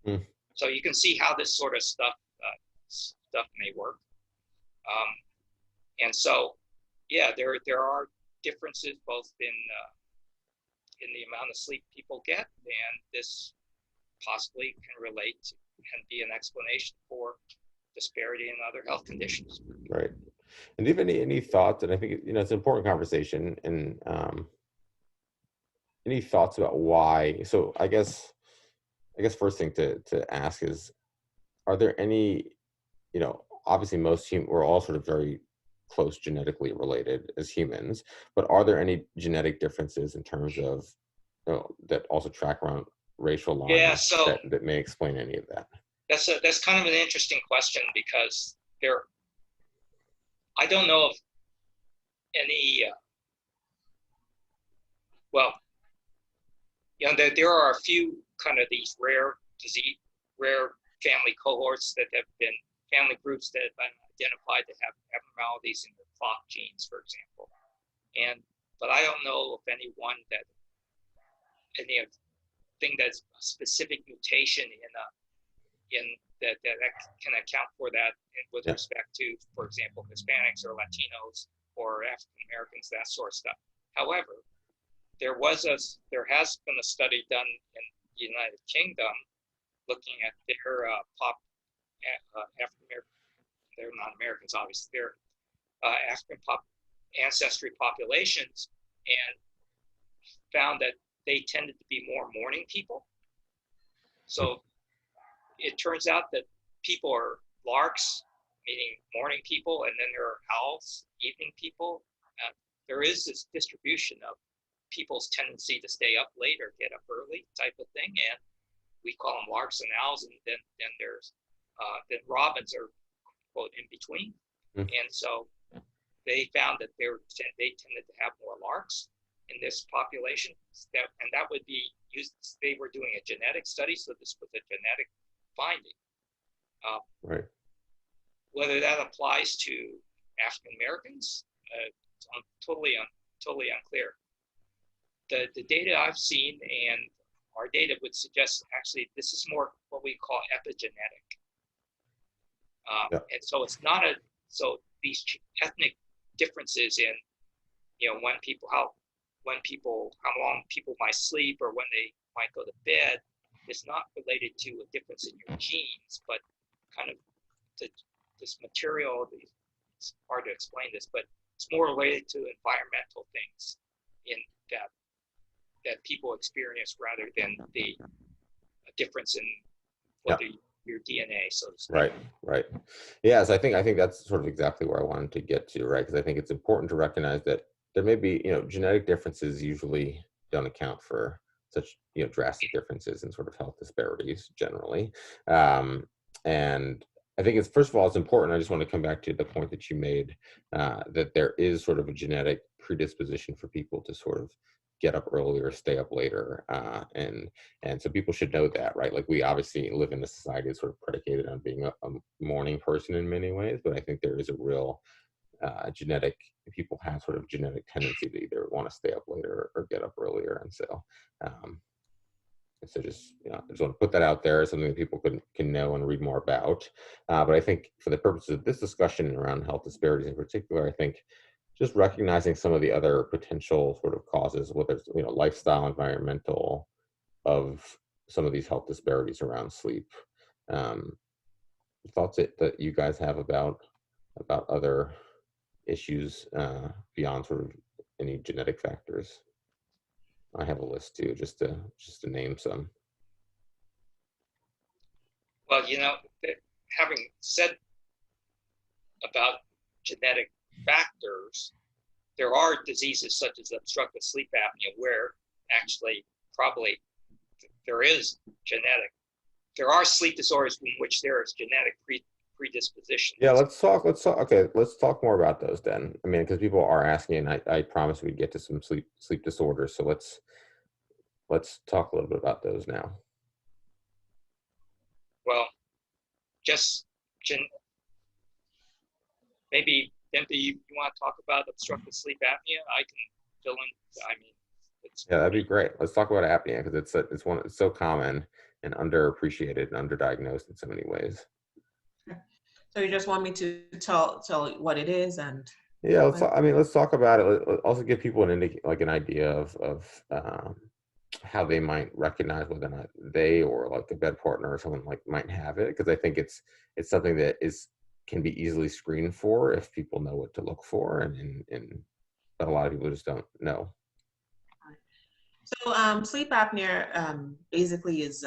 S3: Mm. So you can see how this sort of stuff may work. And so, yeah, there are differences both in the amount of sleep people get, and this possibly can relate to, and be an explanation for disparity in other health conditions.
S1: Right. And do you have any thoughts? And I think it's an important conversation. And any thoughts about why? So I guess first thing to ask is, are there any, obviously we're all sort of very close genetically related as humans, but are there any genetic differences in terms of that also track around racial lines?
S3: Yeah, so
S1: that may explain any of that?
S3: That's kind of an interesting question because I don't know of any, there are a few kind of these rare family cohorts that have been, family groups that have been identified to have abnormalities in the clock genes, for example. But I don't know of anything that's a specific mutation that can account for that with respect to, for example, Hispanics or Latinos or African Americans, that sort of stuff. However, there has been a study done in the United Kingdom looking at their African American, they're not Americans, obviously, they're African ancestry populations, and found that they tended to be more morning people. So it turns out that people are larks, meaning morning people, and then there are owls, evening people. There is this distribution of people's tendency to stay up late or get up early type of thing, and we call them larks and owls, and then there's then robins are quote in between. And so they found that they tended to have more larks in this population, and that would be used. They were doing a genetic study, so this was a genetic finding.
S1: Right.
S3: Whether that applies to African Americans, it's totally unclear. The data I've seen and our data would suggest actually this is more what we call epigenetic. And so it's not so these ethnic differences in, how long people might sleep or when they might go to bed is not related to a difference in your genes, but kind of this material, it's hard to explain this, but it's more related to environmental things in that people experience rather than the difference in whether your DNA, so to speak.
S1: Right. Yes, I think that's sort of exactly where I wanted to get to, right? Because I think it's important to recognize that there may be, genetic differences usually don't account for such, drastic differences in sort of health disparities generally. And I think first of all, it's important. I just want to come back to the point that you made, that there is sort of a genetic predisposition for people to sort of get up earlier, stay up later. And so people should know that, right? Like we obviously live in a society that's sort of predicated on being a morning person in many ways, but I think there is a real people have sort of genetic tendency to either want to stay up later or get up earlier. And so So just, I just want to put that out there as something that people can know and read more about. But I think for the purposes of this discussion around health disparities in particular, I think just recognizing some of the other potential sort of causes, whether it's, lifestyle, environmental, of some of these health disparities around sleep. Um, Thoughts that you guys have about other issues beyond sort of any genetic factors? I have a list too, just to name some.
S3: Well, having said about genetic factors, there are diseases such as obstructive sleep apnea where actually probably there is genetic. There are sleep disorders in which there is genetic predisposition.
S1: Yeah, let's talk. Okay, let's talk more about those then. I mean, because people are asking, and I promise we'd get to some sleep disorders. So let's talk a little bit about those now.
S3: Well, just maybe Dempsey, you want to talk about obstructive sleep apnea? I can fill in. I mean,
S1: yeah, that'd be great. Let's talk about apnea because it's so common and underappreciated and underdiagnosed in so many ways.
S2: So you just want me to tell what it is and?
S1: Yeah, let's talk about it. Let's also give people an idea of how they might recognize whether or not they or like a bed partner or someone might have it, because I think it's something that can be easily screened for if people know what to look for, and but a lot of people just don't know.
S2: So sleep apnea basically is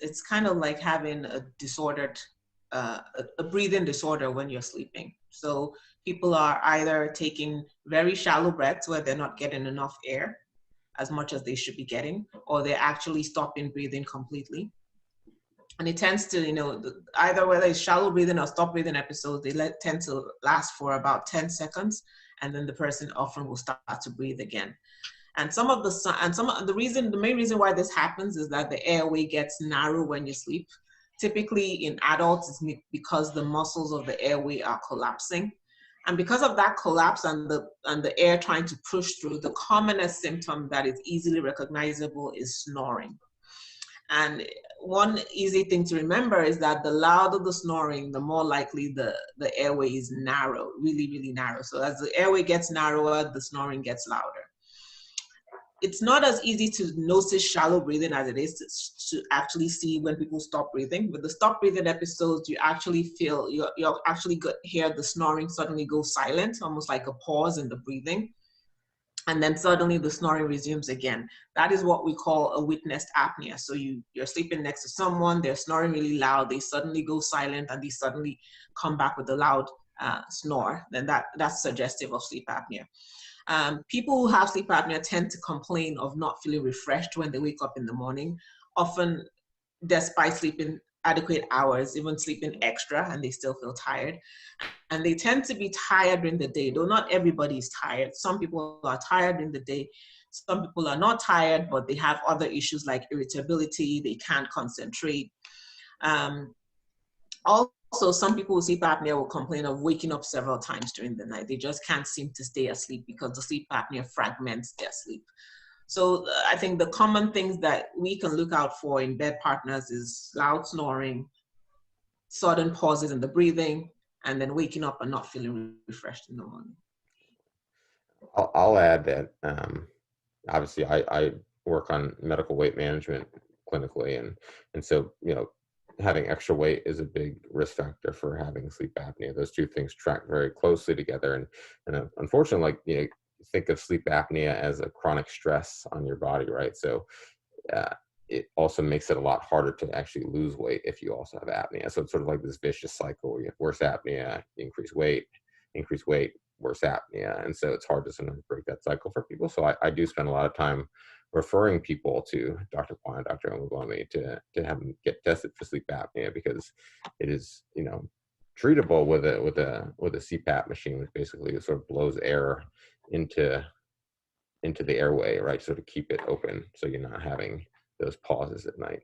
S2: it's kind of like having a disordered a breathing disorder when you're sleeping. So people are either taking very shallow breaths where they're not getting enough air as much as they should be getting, or they're actually stopping breathing completely. And it tends to, either whether it's shallow breathing or stop breathing episodes, they tend to last for about 10 seconds, and then the person often will start to breathe again. And the main reason why this happens is that the airway gets narrow when you sleep. Typically in adults, it's because the muscles of the airway are collapsing. And because of that collapse and the air trying to push through, the commonest symptom that is easily recognizable is snoring. And one easy thing to remember is that the louder the snoring, the more likely the airway is narrow, really, really narrow. So as the airway gets narrower, the snoring gets louder. It's not as easy to notice shallow breathing as it is to actually see when people stop breathing. With the stop breathing episodes, you actually feel, you're actually hear the snoring suddenly go silent, almost like a pause in the breathing. And then suddenly the snoring resumes again. That is what we call a witnessed apnea. So you're sleeping next to someone, they're snoring really loud, they suddenly go silent, and they suddenly come back with a loud snore. Then that's suggestive of sleep apnea. People who have sleep apnea tend to complain of not feeling refreshed when they wake up in the morning, often despite sleeping adequate hours, even sleeping extra, and they still feel tired. And they tend to be tired during the day, though not everybody is tired. Some people are tired during the day. Some people are not tired, but they have other issues like irritability, they can't concentrate. Also, some people with sleep apnea will complain of waking up several times during the night. They just can't seem to stay asleep because the sleep apnea fragments their sleep. So I think the common things that we can look out for in bed partners is loud snoring, sudden pauses in the breathing, and then waking up and not feeling refreshed in the morning.
S1: I'll add that obviously I work on medical weight management clinically, and so having extra weight is a big risk factor for having sleep apnea. Those two things track very closely together, and unfortunately, think of sleep apnea as a chronic stress on your body, right? So it also makes it a lot harder to actually lose weight if you also have apnea. So it's sort of like this vicious cycle where you have worse apnea, increase weight, worse apnea. And so it's hard to sometimes break that cycle for people. So I do spend a lot of time referring people to Dr. Quan and Dr. Omobomi to have them get tested for sleep apnea, because it is, treatable with a CPAP machine, which basically sort of blows air into the airway, right? So to keep it open, so you're not having those pauses at night.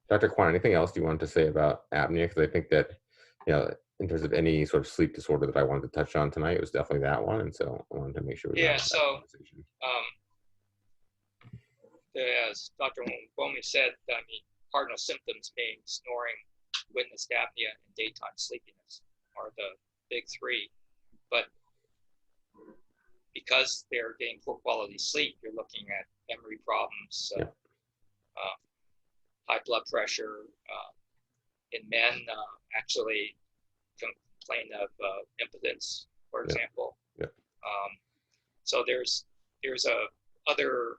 S1: Dr. Quan, anything else you wanted to say about apnea? Because I think that, in terms of any sort of sleep disorder that I wanted to touch on tonight, it was definitely that one. And so I wanted to make sure we
S3: had that conversation. as Dr. Omobomi said, I mean, cardinal symptoms being snoring, witnessed apnea, and daytime sleepiness are the big three. But because they're getting poor quality sleep, you're looking at memory problems, high blood pressure. In men, actually complain of impotence, for example. So there's other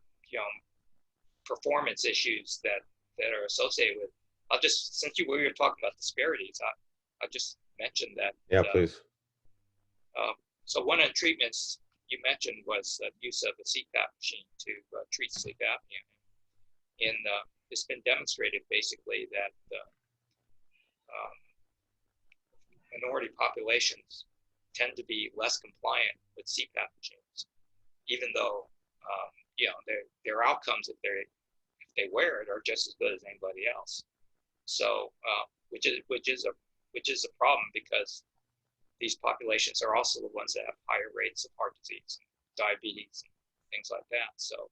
S3: performance issues that are associated with. I'll just, since we were talking about disparities, I'll just mention that.
S1: Yeah, please.
S3: So one of the treatments you mentioned was the use of a CPAP machine to treat sleep apnea. And it's been demonstrated basically that minority populations tend to be less compliant with CPAP machines, even though their outcomes if they wear it are just as good as anybody else. So which is a problem, because these populations are also the ones that have higher rates of heart disease, diabetes, and things like that. So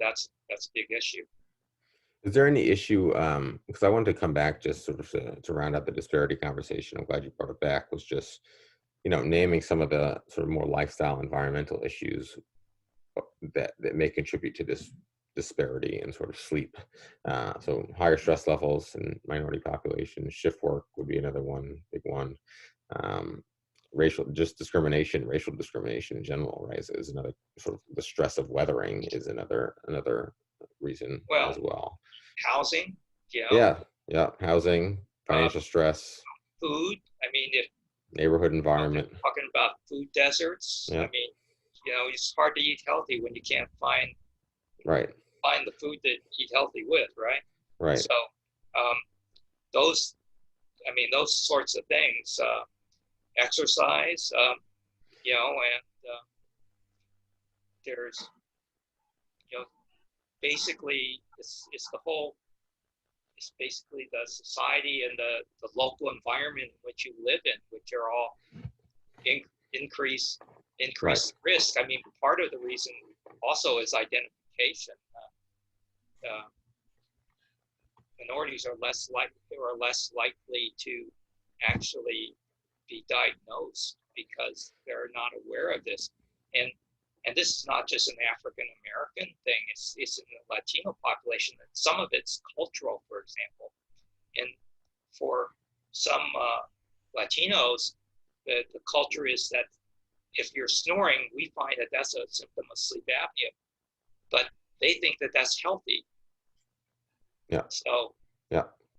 S3: that's a big issue.
S1: Is there any issue, because I wanted to come back just sort of to round out the disparity conversation, I'm glad you brought it back, was just, naming some of the sort of more lifestyle environmental issues that may contribute to this disparity in sort of sleep. So higher stress levels in minority populations, shift work would be another one, big one. Racial discrimination in general, right, is another sort of, the stress of weathering is another reason as well.
S3: Housing,
S1: housing, financial stress,
S3: food. I mean, if
S1: neighborhood environment.
S3: Talking about food deserts. I mean, it's hard to eat healthy when you can't find the food to eat healthy with, right?
S1: Right.
S3: So those sorts of things. Exercise, and there's, basically it's basically the society and the local environment in which you live in, which are all increased risk. I mean, part of the reason also is identification. Minorities are less likely to actually be diagnosed because they're not aware of this. And this is not just an African American thing, it's in the Latino population. And some of it's cultural, for example. And for some Latinos, the culture is that if you're snoring, we find that that's a symptom of sleep apnea, but they think that that's healthy. So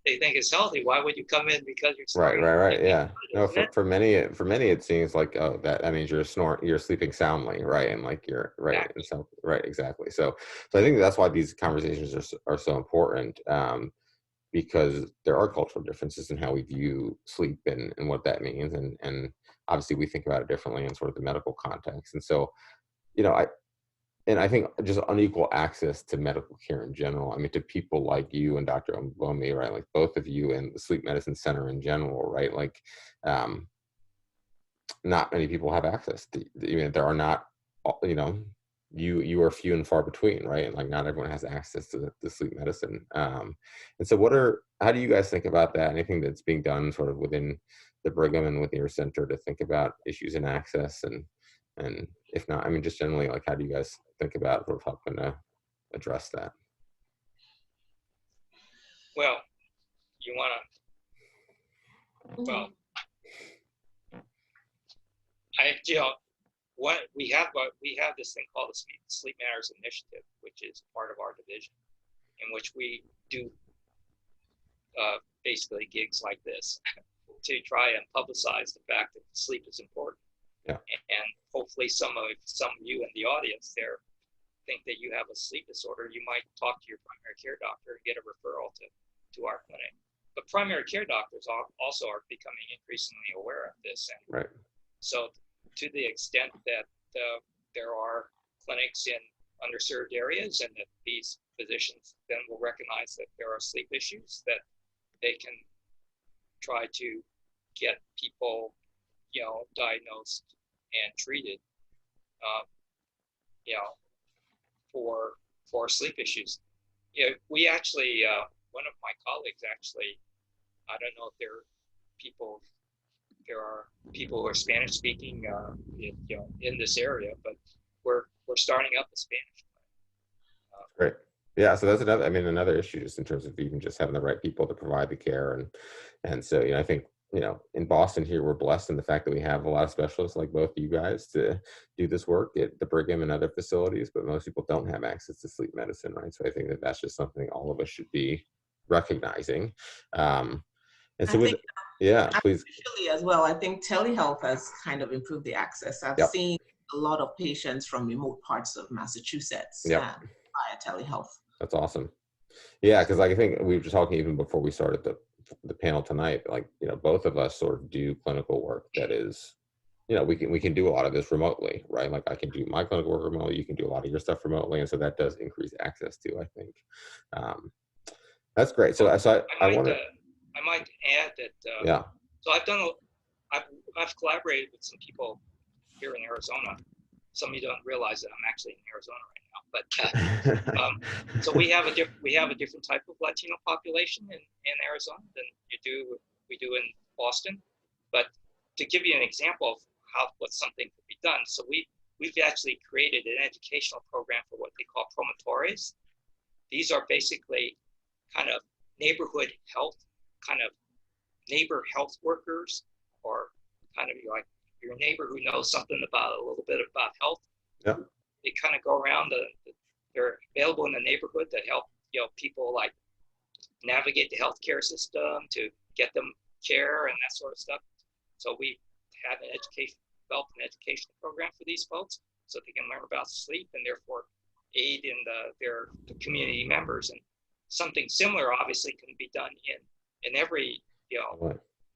S3: they think it's healthy. Why would you come in because you're snoring?
S1: Right. Yeah. No, for many, it seems like, oh, that means you're sleeping soundly, right? And like you're right. Exactly. And so, right, exactly. So I think that's why these conversations are so important, because there are cultural differences in how we view sleep and what that means, and obviously we think about it differently in sort of the medical context. And so, I think just unequal access to medical care in general. I mean, to people like you and Dr. Omobomi, right? Like both of you and the Sleep Medicine Center in general, right? Like, not many people have access to. There are not, you are few and far between, right? And like, not everyone has access to the sleep medicine. And so, how do you guys think about that? Anything that's being done sort of within the Brigham and within your center to think about issues in access, and if not, I mean, just generally, like, how do you guys think about sort of helping to address that?
S3: Well, you want to, well, we have this thing called the Sleep Matters Initiative, which is part of our division, in which we do basically gigs like this to try and publicize the fact that sleep is important.
S1: Yeah.
S3: And hopefully some of you in the audience there think that you have a sleep disorder. You might talk to your primary care doctor and get a referral to our clinic. But primary care doctors also are becoming increasingly aware of this. And
S1: right.
S3: So to the extent that there are clinics in underserved areas and that these physicians then will recognize that there are sleep issues, that they can try to get people diagnosed and treated, for for sleep issues. Yeah, we actually, one of my colleagues actually, I don't know if there are people who are Spanish speaking, in this area, but we're starting up a Spanish.
S1: Great. Yeah, so that's another issue just in terms of even just having the right people to provide the care. And so, I think, in Boston here, we're blessed in the fact that we have a lot of specialists like both you guys to do this work at the Brigham and other facilities, but most people don't have access to sleep medicine, right? So I think that that's just something all of us should be recognizing. And so yeah, please.
S2: Officially as well, I think telehealth has kind of improved the access. I've
S1: Yep.
S2: seen a lot of patients from remote parts of Massachusetts via telehealth.
S1: That's awesome. Yeah, because I think we were talking even before we started the panel tonight, both of us sort of do clinical work that is, we can do a lot of this remotely, right? Like I can do my clinical work remotely, you can do a lot of your stuff remotely, and so that does increase access too, I think. That's great. So
S3: I might add that. So I've collaborated with some people here in Arizona. Some of you don't realize that I'm actually in Arizona right now, but so we have a different type of Latino population in Arizona than we do in Boston. But to give you an example of what something could be done, so we've actually created an educational program for what they call promotores. These are basically kind of neighborhood health, kind of neighbor health workers, or kind of like your neighbor who knows something a little bit about health.
S1: Yeah.
S3: They kind of go around. They're available in the neighborhood to help people like navigate the healthcare system, to get them care and that sort of stuff. So we have developed an educational program for these folks so they can learn about sleep and therefore aid in their community members. And something similar obviously can be done in every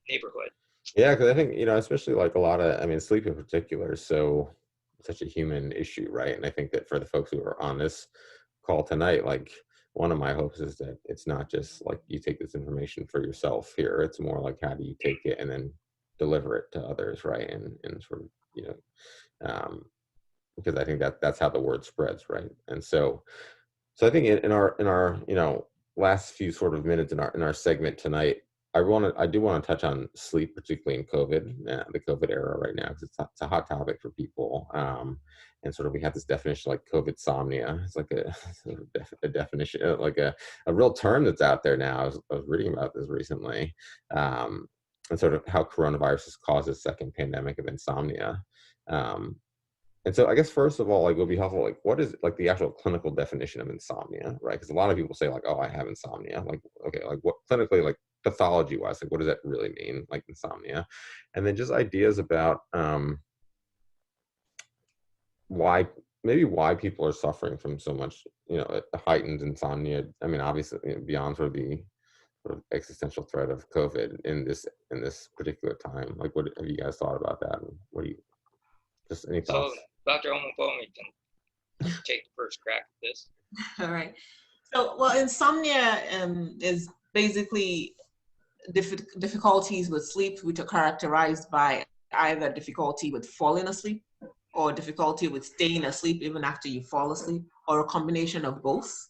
S3: neighborhood.
S1: Yeah, because I think, especially like a lot of, sleep in particular is such a human issue, right? And I think that for the folks who are on this call tonight, like one of my hopes is that it's not just like you take this information for yourself here. It's more like how do you take it and then deliver it to others, right? And sort of, because I think that's how the word spreads, right? And so I think in our last few sort of minutes in our segment tonight, I do want to touch on sleep, particularly in COVID, the COVID era right now, because it's a hot topic for people. And sort of we have this definition like COVID-somnia. It's like a definition, like a real term that's out there now. I was reading about this recently, and sort of how coronavirus has caused a second pandemic of insomnia. And so I guess first of all, like, it would be helpful, like, what is like the actual clinical definition of insomnia, right? Because a lot of people say like, oh, I have insomnia. Like, okay, like what clinically, like pathology wise, like what does that really mean, like insomnia? And then just ideas about why people are suffering from so much, heightened insomnia. I mean, obviously beyond sort of the sort of existential threat of COVID in this particular time. Like, what have you guys thought about that? And what do you, just any thoughts?
S3: So Dr. Omobomi can take the first crack at this.
S2: All right. So, well, insomnia is basically difficulties with sleep, which are characterized by either difficulty with falling asleep or difficulty with staying asleep even after you fall asleep, or a combination of both,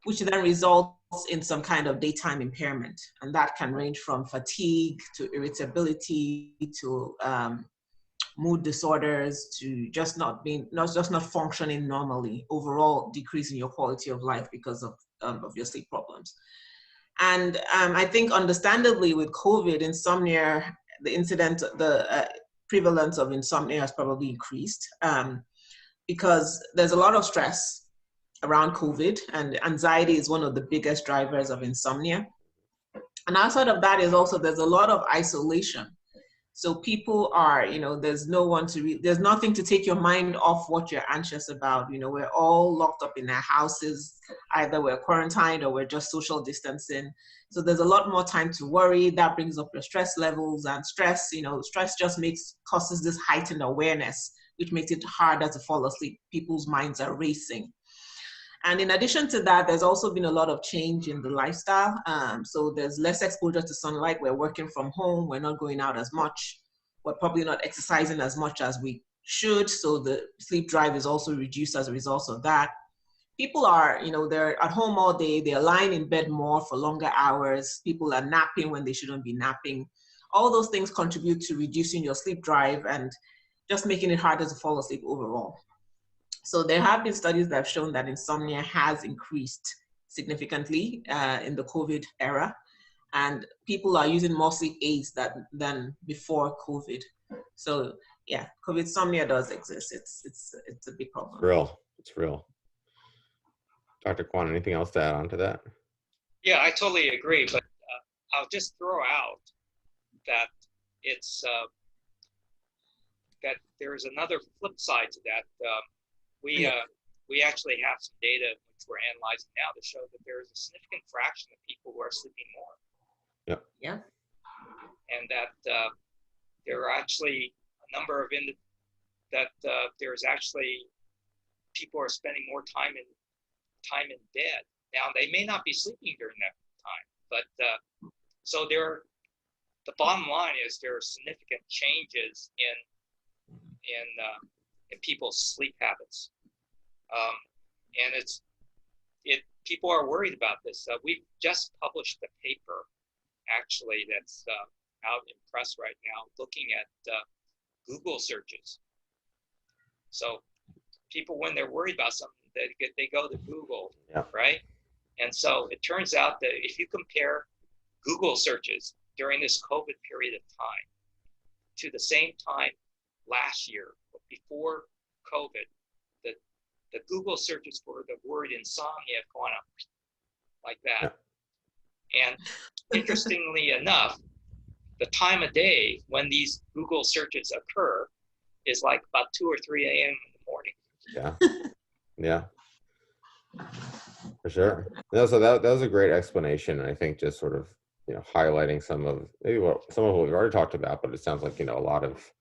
S2: which then results in some kind of daytime impairment. And that can range from fatigue to irritability to mood disorders to just not functioning normally, overall decreasing your quality of life because of your sleep problems. And I think understandably with COVID, insomnia, the prevalence of insomnia has probably increased because there's a lot of stress around COVID, and anxiety is one of the biggest drivers of insomnia. And outside of that is also, there's a lot of isolation. So people are, there's there's nothing to take your mind off what you're anxious about. We're all locked up in our houses, either we're quarantined or we're just social distancing. So there's a lot more time to worry. That brings up your stress levels, and stress just causes this heightened awareness, which makes it harder to fall asleep. People's minds are racing. And in addition to that, there's also been a lot of change in the lifestyle. So there's less exposure to sunlight. We're working from home. We're not going out as much. We're probably not exercising as much as we should. So the sleep drive is also reduced as a result of that. people are, they're at home all day, they're lying in bed more for longer hours, people are napping when they shouldn't be napping. All those things contribute to reducing your sleep drive and just making it harder to fall asleep overall. So there have been studies that have shown that insomnia has increased significantly in the COVID era, and people are using more sleep aids than before COVID. So yeah, COVID insomnia does exist. It's a big problem.
S1: It's real. Dr. Quan, anything else to add on to that?
S3: Yeah, I totally agree, but I'll just throw out that it's that there's another flip side to that. We actually have some data which we're analyzing now to show that there is a significant fraction of people who are sleeping more.
S1: Yep.
S2: Yeah.
S3: And that there are actually a number of there's actually people are spending more time in bed. Now they may not be sleeping during that time, but so the bottom line is there are significant changes in people's sleep habits, and people are worried about this. We've just published a paper, actually, that's out in press right now, looking at Google searches. So people, when they're worried about something, they go to Google, right? And so it turns out that if you compare Google searches during this COVID period of time to the same time last year, before COVID, the Google searches for the word insomnia have gone up like that. Yeah. And interestingly enough, the time of day when these Google searches occur is like about 2 or 3 a.m. in the morning.
S1: Yeah, for sure. No, so that was a great explanation, and I think just sort of highlighting some of what we've already talked about, but it sounds like a lot of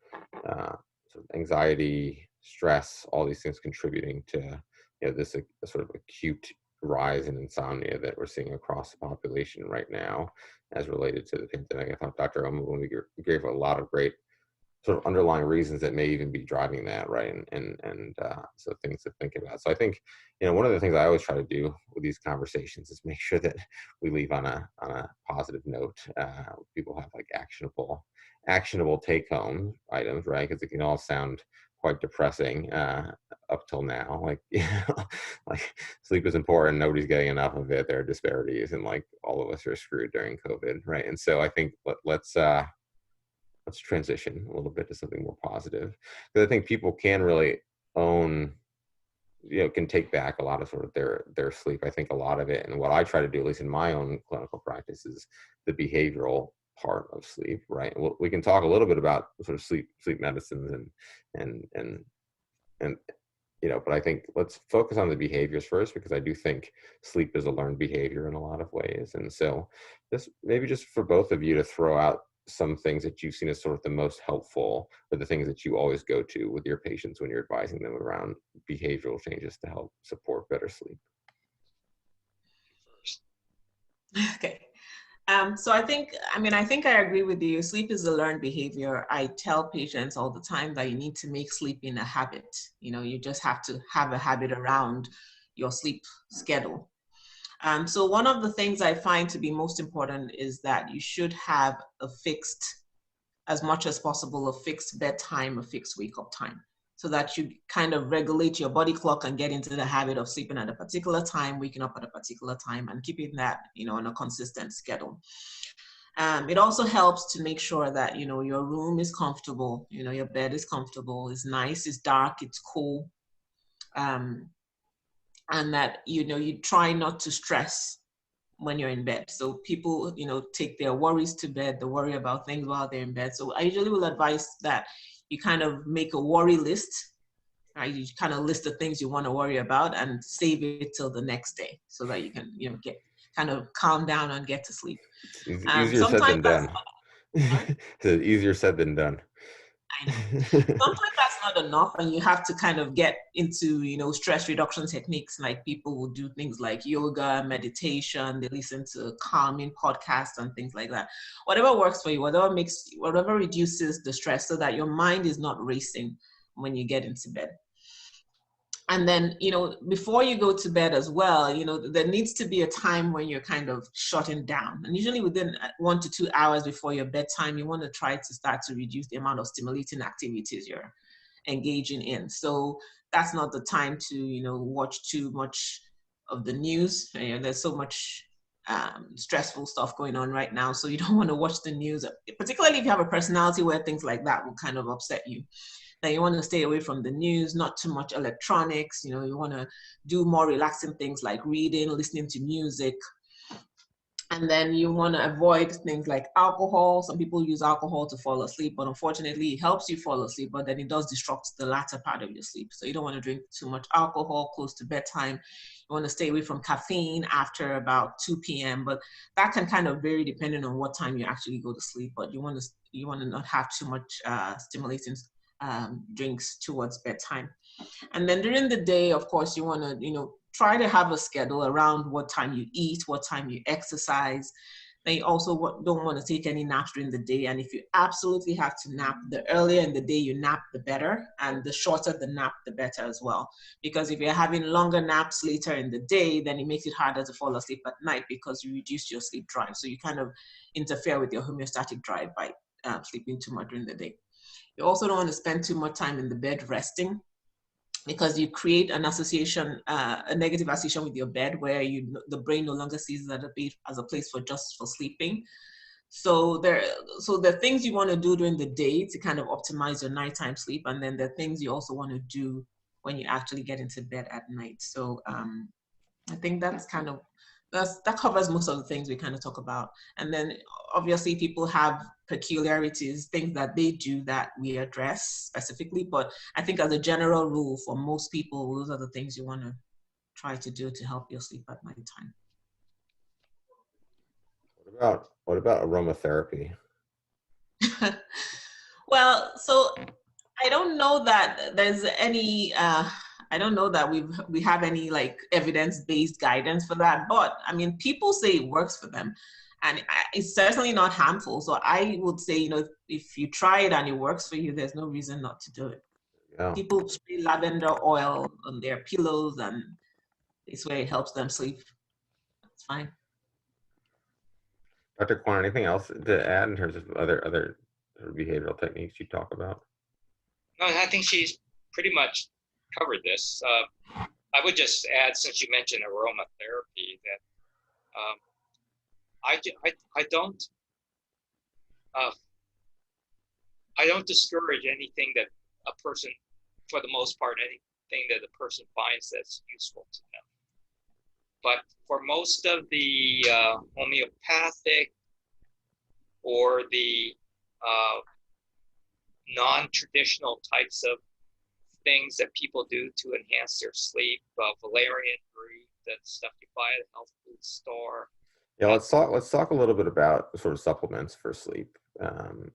S1: sort of anxiety, stress, all these things contributing to this sort of acute rise in insomnia that we're seeing across the population right now as related to the pandemic. I thought Dr. Omobomi gave a lot of great sort of underlying reasons that may even be driving that, right? And so things to think about. So I think one of the things I always try to do with these conversations is make sure that we leave on a positive note. People have like actionable take-home items, right? Because it can all sound quite depressing up till now. Like like sleep is important, nobody's getting enough of it. There are disparities, and like all of us are screwed during COVID, right? And so I think let's transition a little bit to something more positive, because I think people can really own, can take back a lot of sort of their sleep. I think a lot of it, and what I try to do, at least in my own clinical practice, is the behavioral part of sleep, right? We can talk a little bit about sort of sleep medicines and but I think let's focus on the behaviors first, because I do think sleep is a learned behavior in a lot of ways. And so maybe just for both of you to throw out some things that you've seen as sort of the most helpful, or the things that you always go to with your patients when you're advising them around behavioral changes to help support better sleep.
S2: Okay. So I think I agree with you. Sleep is a learned behavior. I tell patients all the time that you need to make sleeping a habit. You just have to have a habit around your sleep schedule. So one of the things I find to be most important is that you should have as much as possible, a fixed bedtime, a fixed wake-up time, so that you kind of regulate your body clock and get into the habit of sleeping at a particular time, waking up at a particular time, and keeping that, on a consistent schedule. It also helps to make sure that, your room is comfortable, your bed is comfortable, it's nice, it's dark, it's cool. And that, you try not to stress when you're in bed. So people, take their worries to bed, they worry about things while they're in bed. So I usually will advise that you kind of make a worry list, right? You kind of list the things you want to worry about and save it till the next day, so that you can, get kind of calm down and get to sleep.
S1: Easier said than done. Easier said than done.
S2: I know. Sometimes that's not enough, and you have to kind of get into, stress reduction techniques. Like people will do things like yoga, meditation, they listen to calming podcasts and things like that. Whatever works for you, whatever reduces the stress, so that your mind is not racing when you get into bed. And then, before you go to bed as well, there needs to be a time when you're kind of shutting down. And usually within 1 to 2 hours before your bedtime, you want to try to start to reduce the amount of stimulating activities you're engaging in. So that's not the time to, watch too much of the news. There's so much stressful stuff going on right now. So you don't want to watch the news, particularly if you have a personality where things like that will kind of upset you. Then you want to stay away from the news, not too much electronics. You want to do more relaxing things like reading, listening to music. And then you want to avoid things like alcohol. Some people use alcohol to fall asleep, but unfortunately it helps you fall asleep, but then it does disrupt the latter part of your sleep. So you don't want to drink too much alcohol close to bedtime. You want to stay away from caffeine after about 2 p.m. But that can kind of vary depending on what time you actually go to sleep. But you want to not have too much stimulating drinks towards bedtime. And then during the day, of course, you want to, try to have a schedule around what time you eat, what time you exercise. Then you also don't want to take any naps during the day. And if you absolutely have to nap, the earlier in the day you nap, the better. And the shorter the nap, the better as well. Because if you're having longer naps later in the day, then it makes it harder to fall asleep at night because you reduce your sleep drive. So you kind of interfere with your homeostatic drive by sleeping too much during the day. You also don't want to spend too much time in the bed resting, because you create an association, a negative association with your bed where the brain no longer sees that as a place for sleeping. So there are things you want to do during the day to kind of optimize your nighttime sleep, and then there are things you also want to do when you actually get into bed at night. So I think that covers most of the things we kind of talk about. And then obviously people have peculiarities, things that they do that we address specifically. But I think as a general rule for most people, those are the things you want to try to do to help your sleep at nighttime.
S1: What about aromatherapy?
S2: Well, so I don't know that there's any I don't know that we have any like evidence-based guidance for that, but I mean, people say it works for them, and it's certainly not harmful. So I would say, if you try it and it works for you, there's no reason not to do it.
S1: Yeah.
S2: People spray lavender oil on their pillows, and it's where it helps them sleep. It's fine.
S1: Dr. Quan, anything else to add in terms of other behavioral techniques you talk about?
S3: No, I think she's pretty much covered this. I would just add, since you mentioned aromatherapy, that I don't discourage anything that a person, for the most part, anything that a person finds that's useful to them. But for most of the homeopathic or the non-traditional types of things that people do to enhance their sleep, valerian root, that stuff you buy at a health food store.
S1: Yeah, let's talk a little bit about sort of supplements for sleep, and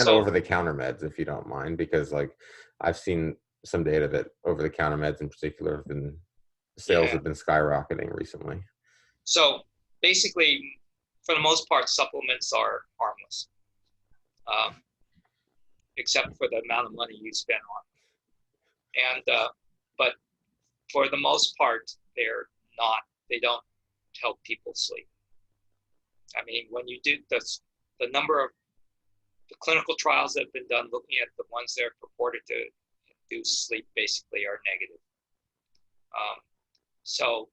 S1: over-the-counter meds, if you don't mind, because like I've seen some data that over-the-counter meds in particular sales have been skyrocketing recently. So
S3: basically, for the most part, supplements are harmless, except for the amount of money you spend on them. And but for the most part, they don't help people sleep. I mean, when you do the number of the clinical trials that have been done looking at the ones that are purported to induce sleep basically are negative. So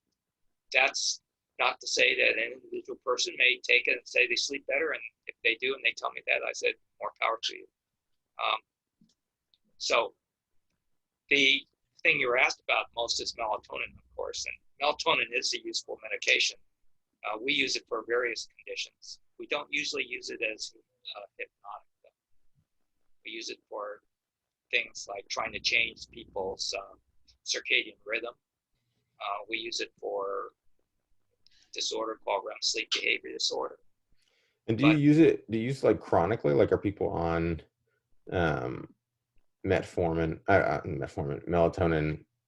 S3: that's not to say that an individual person may take it and say they sleep better, and if they do and they tell me that, I said, more power to you. So the thing you were asked about most is melatonin, of course, and melatonin is a useful medication. We use it for various conditions. We don't usually use it as hypnotic, though. We use it for things like trying to change people's circadian rhythm. We use it for disorder called REM sleep behavior disorder.
S1: And do you use like chronically? Like, are people on melatonin,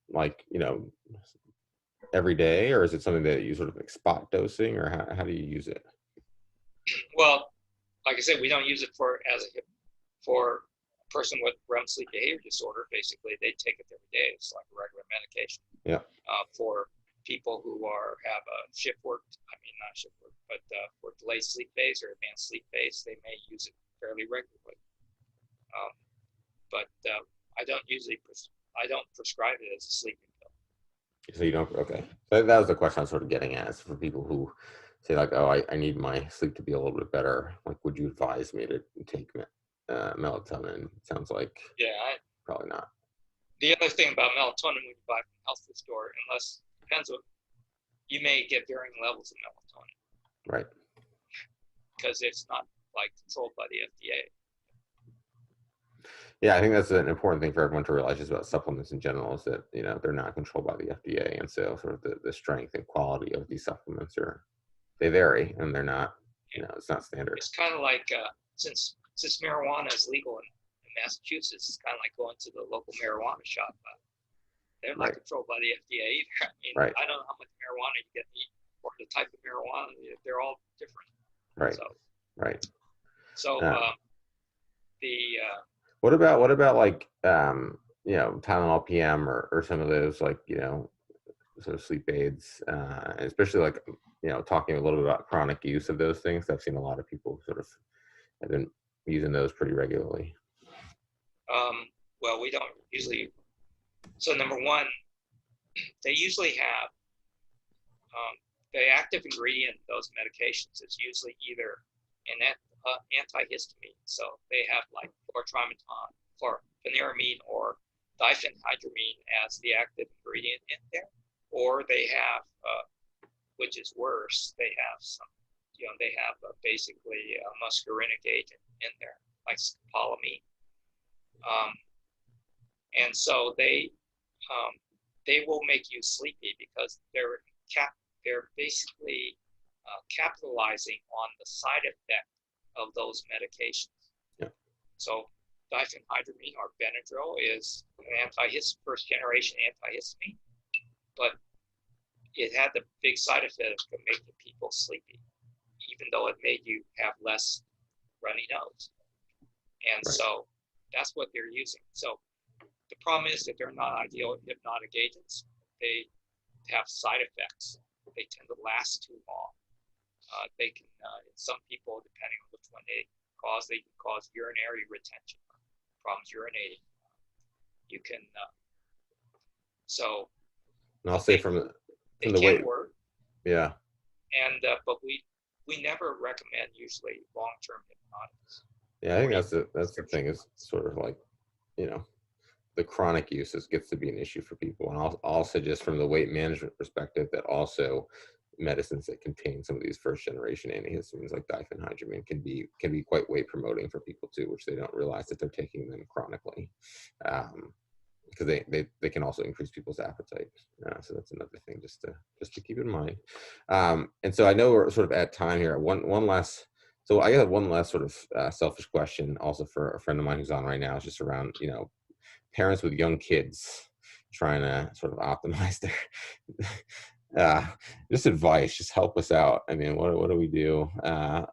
S1: like, every day, or is it something that you sort of like spot dosing, or how do you use it?
S3: Well, like I said, we don't use it for a person with REM sleep behavior disorder. Basically, they take it every day. It's like a regular medication.
S1: Yeah.
S3: For people who have a shift work, not shift work, but for delayed sleep phase or advanced sleep phase, they may use it fairly regularly. But I don't prescribe it as a sleeping pill.
S1: So you don't, okay. So that was the question I was sort of getting at, is for people who say like, oh, I need my sleep to be a little bit better. Like, would you advise me to take melatonin? It sounds like probably not.
S3: The other thing about melatonin when you buy from the health food store, depends on, you may get varying levels of melatonin.
S1: Right.
S3: Because it's not like controlled by the FDA.
S1: Yeah, I think that's an important thing for everyone to realize just about supplements in general, is that, you know, they're not controlled by the FDA. And so sort of the strength and quality of these supplements they vary, and they're not, you know, it's not standard.
S3: It's kind of like, since marijuana is legal in Massachusetts, it's kind of like going to the local marijuana shop. They're not controlled by the FDA either. I don't know how much marijuana you get or the type of marijuana. They're all different.
S1: Right.
S3: So
S1: what about like you know, Tylenol PM or some of those, like, you know, sort of sleep aids, and especially like, you know, talking a little bit about chronic use of those things. I've seen a lot of people sort of have been using those pretty regularly.
S3: Well, we don't usually. So number one, they usually have the active ingredient in those medications is usually either an antihistamine. So they have like chlorpheniramine or diphenhydramine as the active ingredient in there, or they have, which is worse, they have some, you know, they have basically a muscarinic agent in there, like scopolamine. And so they will make you sleepy because they're basically capitalizing on the side effect of those medications.
S1: Yeah. So
S3: diphenhydramine or Benadryl is an first generation antihistamine, but it had the big side effect of making people sleepy, even though it made you have less runny nose. And so that's what they're using. So the problem is that they're not ideal hypnotic agents. They have side effects. They tend to last too long. They can, in some people, depending on which one they can cause urinary retention, problems urinating. You can, so.
S1: And I'll say from the way.
S3: Work.
S1: Yeah.
S3: And, but we never recommend usually long-term hypnotics.
S1: Yeah, I think that's the thing, is sort of like, you know, the chronic uses gets to be an issue for people. And also just from the weight management perspective, that also medicines that contain some of these first generation antihistamines like diphenhydramine can be quite weight promoting for people too, which they don't realize that they're taking them chronically, because they can also increase people's appetite. So that's another thing just to keep in mind. And so I know we're sort of at time here. So I got one last sort of selfish question also for a friend of mine who's on right now. It's just around, you know, parents with young kids trying to sort of optimize their just advice, just help us out. I mean, what do we do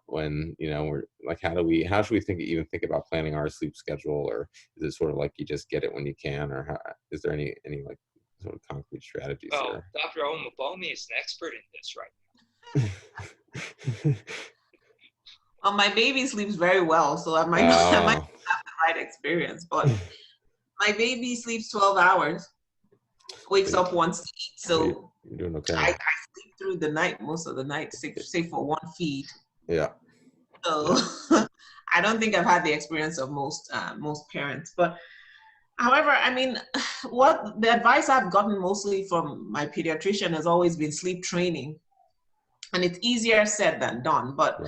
S1: when, you know, we're like, how should we even think about planning our sleep schedule? Or is it sort of like you just get it when you can, or is there any like sort of concrete strategies there?
S3: Dr. Omobomi is an expert in this right now.
S2: Well, my baby sleeps very well, so I might not have the right experience, but my baby sleeps 12 hours, wakes up once to eat, so
S1: you're doing okay.
S2: I sleep through the night, most of the night, say for one feed.
S1: Yeah.
S2: So I don't think I've had the experience of most parents. But however, I mean, what the advice I've gotten mostly from my pediatrician has always been sleep training. And it's easier said than done, but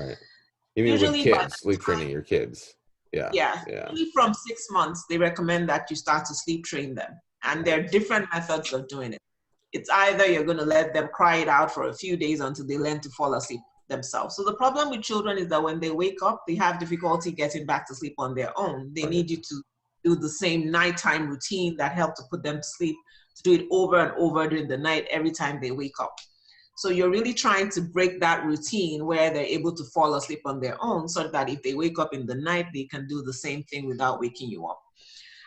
S1: you mean usually with kids, sleep training your kids? Yeah.
S2: Usually from 6 months, they recommend that you start to sleep train them. And there are different methods of doing it. It's either you're going to let them cry it out for a few days until they learn to fall asleep themselves. So the problem with children is that when they wake up, they have difficulty getting back to sleep on their own. They need you to do the same nighttime routine that helped to put them to sleep, to do it over and over during the night every time they wake up. So you're really trying to break that routine where they're able to fall asleep on their own, so that if they wake up in the night, they can do the same thing without waking you up.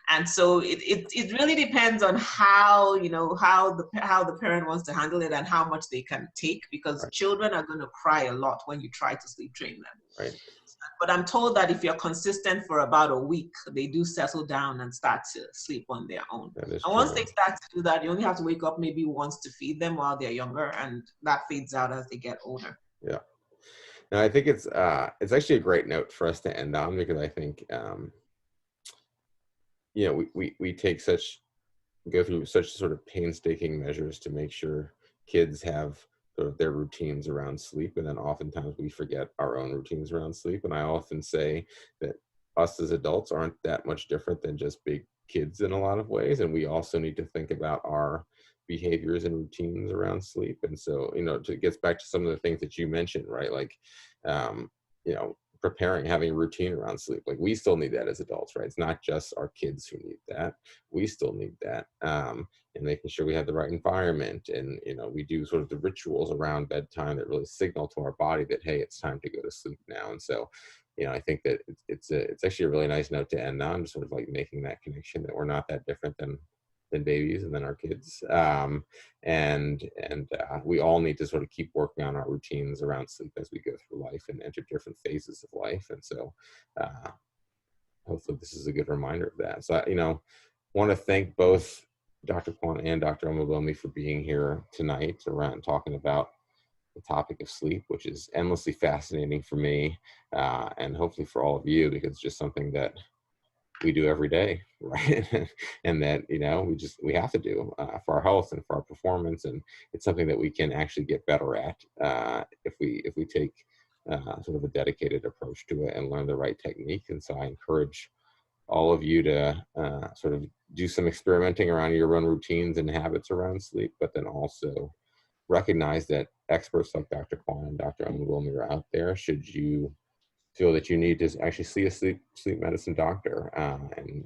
S2: And so it really depends on how, you know, how the parent wants to handle it and how much they can take, because
S1: Right.
S2: children are going to cry a lot when you try to sleep train them.
S1: Right.
S2: But I'm told that if you're consistent for about a week, they do settle down and start to sleep on their own.
S1: That is
S2: And once
S1: true.
S2: they start to do that, you only have to wake up maybe once to feed them while they're younger, and that fades out as they get older.
S1: Yeah. Now, I think it's actually a great note for us to end on, because I think, you know, we go through such sort of painstaking measures to make sure kids have sort of their routines around sleep, and then oftentimes we forget our own routines around sleep. And I often say that us as adults aren't that much different than just big kids in a lot of ways, and we also need to think about our behaviors and routines around sleep. And so, you know, it gets back to some of the things that you mentioned, right? Like, you know, preparing, having a routine around sleep. Like, we still need that as adults, right? It's not just our kids who need that. We still need that. And making sure we have the right environment, and, you know, we do sort of the rituals around bedtime that really signal to our body that, hey, it's time to go to sleep now. And so, you know, I think that it's actually a really nice note to end on, sort of like making that connection that we're not that different than babies and then our kids. We all need to sort of keep working on our routines around sleep as we go through life and enter different phases of life. And so hopefully this is a good reminder of that. So, you know, want to thank both Dr. Quan and Dr. Omobomi for being here tonight around talking about the topic of sleep, which is endlessly fascinating for me, and hopefully for all of you, because it's just something that we do every day, right? And that, you know, we have to do for our health and for our performance. And it's something that we can actually get better at if we take sort of a dedicated approach to it and learn the right technique. And so I encourage all of you to sort of do some experimenting around your own routines and habits around sleep, but then also recognize that experts like Dr. Quan and Dr. Omobomi are out there should you feel that you need to actually see a sleep medicine doctor, and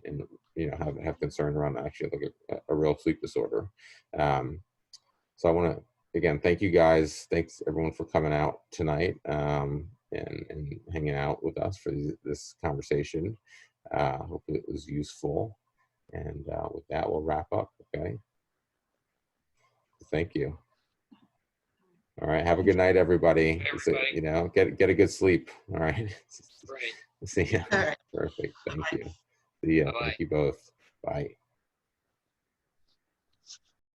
S1: you know, have concern around actually like a real sleep disorder. So I want to again thank you guys. Thanks everyone for coming out tonight, and hanging out with us for this conversation. Hopefully it was useful. And with that, we'll wrap up. Okay. Thank you. All right. Have a good night, everybody.
S3: Bye, everybody.
S1: You know, get a good sleep. All right.
S3: Right.
S1: See ya.
S2: All right.
S1: Perfect. Thank you. See ya.
S3: Bye-bye.
S1: Thank you both. Bye.